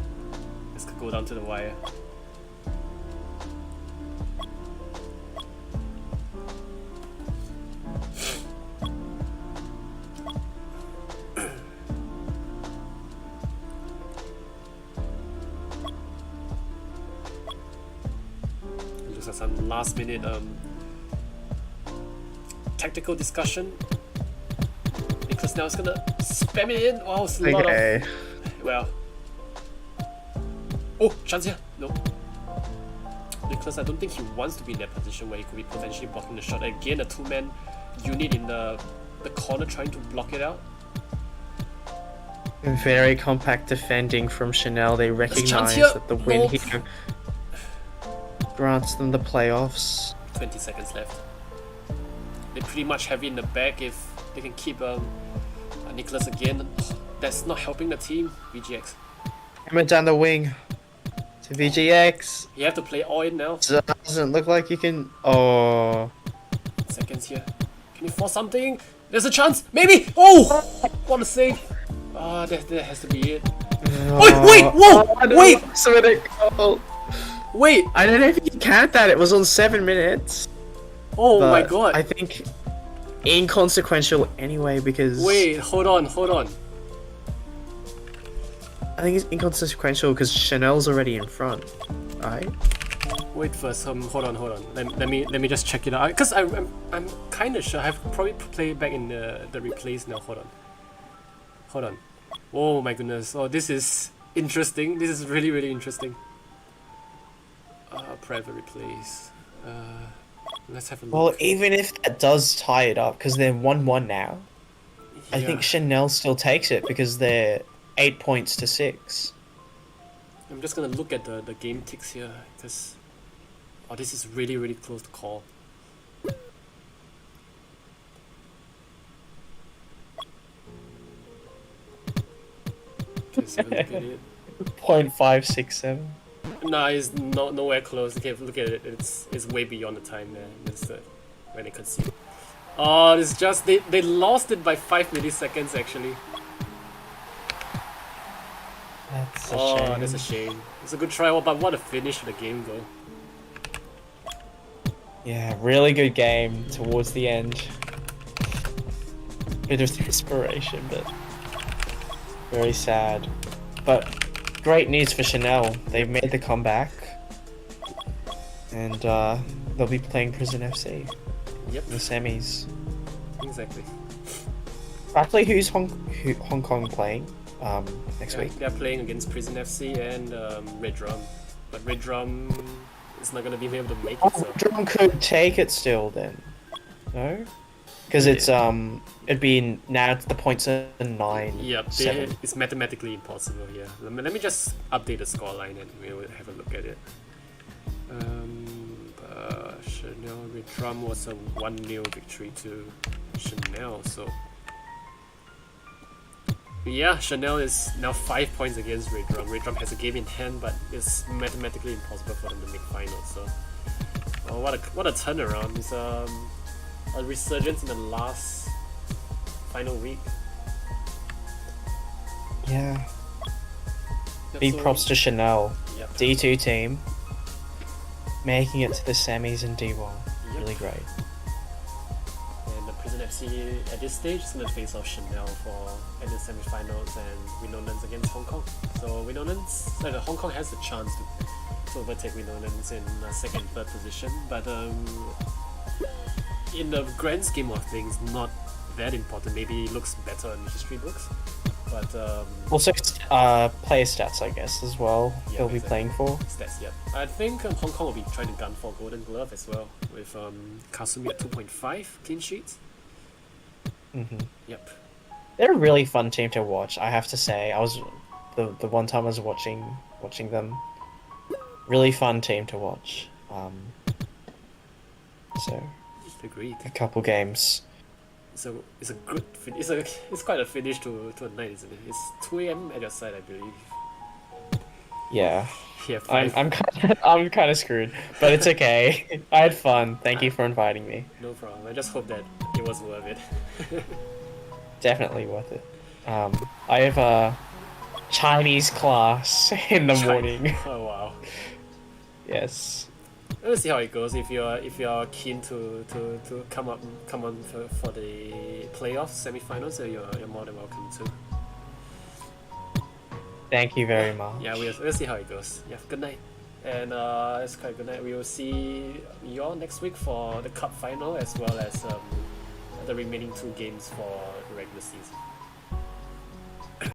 This could go down to the wire. Looks like some last minute tactical discussion. Nicholas now is gonna spam it in. Wow, it's a lot of. Well. Oh, chance here. No. Nicholas, I don't think he wants to be in that position where he could be potentially blocking the shot. Again, a 2-man unit in the corner trying to block it out. Very compact defending from Chanel. They recognize here. that the win here grants them the playoffs. 20 seconds left. They pretty much have it in the bag if they can keep Nicholas again. That's not helping the team. VGX. Coming down the wing to VGX. You have to play all in now. Doesn't look like you can. Oh. Seconds here. Can you force something? There's a chance. Maybe. Oh, what a save. That has to be it. Wait! Whoa! Wait! Wait! I don't know if you can count that. It was on 7 minutes. Oh my god! I think inconsequential anyway because. Wait! Hold on. I think it's inconsequential because Chanel's already in front, right? Wait first. Hold on. Let me just check it out. Cause I'm kind of sure. I've probably played it back in the replays now. Hold on. Oh my goodness. Oh, this is interesting. This is really interesting. Private replays. Let's have a look. Well, even if that does tie it up, because they're 1-1 now, I think Chanel still takes it because they're 8 points to 6. I'm just gonna look at the game ticks here, because this is really close to call. Okay, so look at it. 0.567. No, it's nowhere close. Okay, look at it. It's way beyond the time there. That's when they concede. Oh, it's just they lost it by 5 milliseconds actually. That's a shame. That's a shame. It's a good try, but what a finish to the game though. Yeah, really good game towards the end. Bit of desperation, but very sad. But great news for Chanel. They've made the comeback, and they'll be playing Prison FC. Yep. In the semis. Exactly. Actually, who's Hong Kong playing next week? They're playing against Prison FC and Red Drum, but Red Drum is not gonna be able to make it. So. Red Drum could take it still then. No. Because it's it'd be now the points are 9. Yep, 7. it's mathematically impossible here. Let me just update the scoreline and we'll have a look at it. Chanel Red Drum was a 1-0 victory to Chanel. So yeah, Chanel is now 5 points against Red Drum. Red Drum has a game in hand, but it's mathematically impossible for them to make finals. So what a turnaround! It's a resurgence in the last final week. Yeah. Yep, Big so- props to Chanel. Yep. D2 team. Making it to the semis in D1. Yep. Really great. And the Prison FC at this stage is going to face off Chanel in the semi-finals and Winonans against Hong Kong. So Hong Kong has the chance to overtake Winonans in second and third position, but in the grand scheme of things, not that important. Maybe it looks better in history books, but Also, player stats, I guess, as well. Yeah, They'll be exactly. playing for. stats. Yep. I think Hong Kong will be trying to gun for Golden Glove as well with Kasumi at 2.5 clean sheets. Hmm. Yep. They're a really fun team to watch, I have to say. I was the one time I was watching them. Really fun team to watch. So Agreed. a couple games. So it's a good. It's quite a finish to a night, isn't it? It's 2 a.m. at your side, I believe. Yeah. Yeah. I'm kind of screwed, but it's okay. I had fun. Thank you for inviting me. No problem. I just hope that it was worth it. Definitely worth it. I have a Chinese class in the morning. Oh wow. Yes. Let's see how it goes. If you're keen to come on for the playoffs, semi-finals, you're more than welcome to. Thank you very much. Yeah, we'll see how it goes. Yeah, good night. And it's quite a good night. We will see you all next week for the cup final as well as the remaining 2 games for the regular season.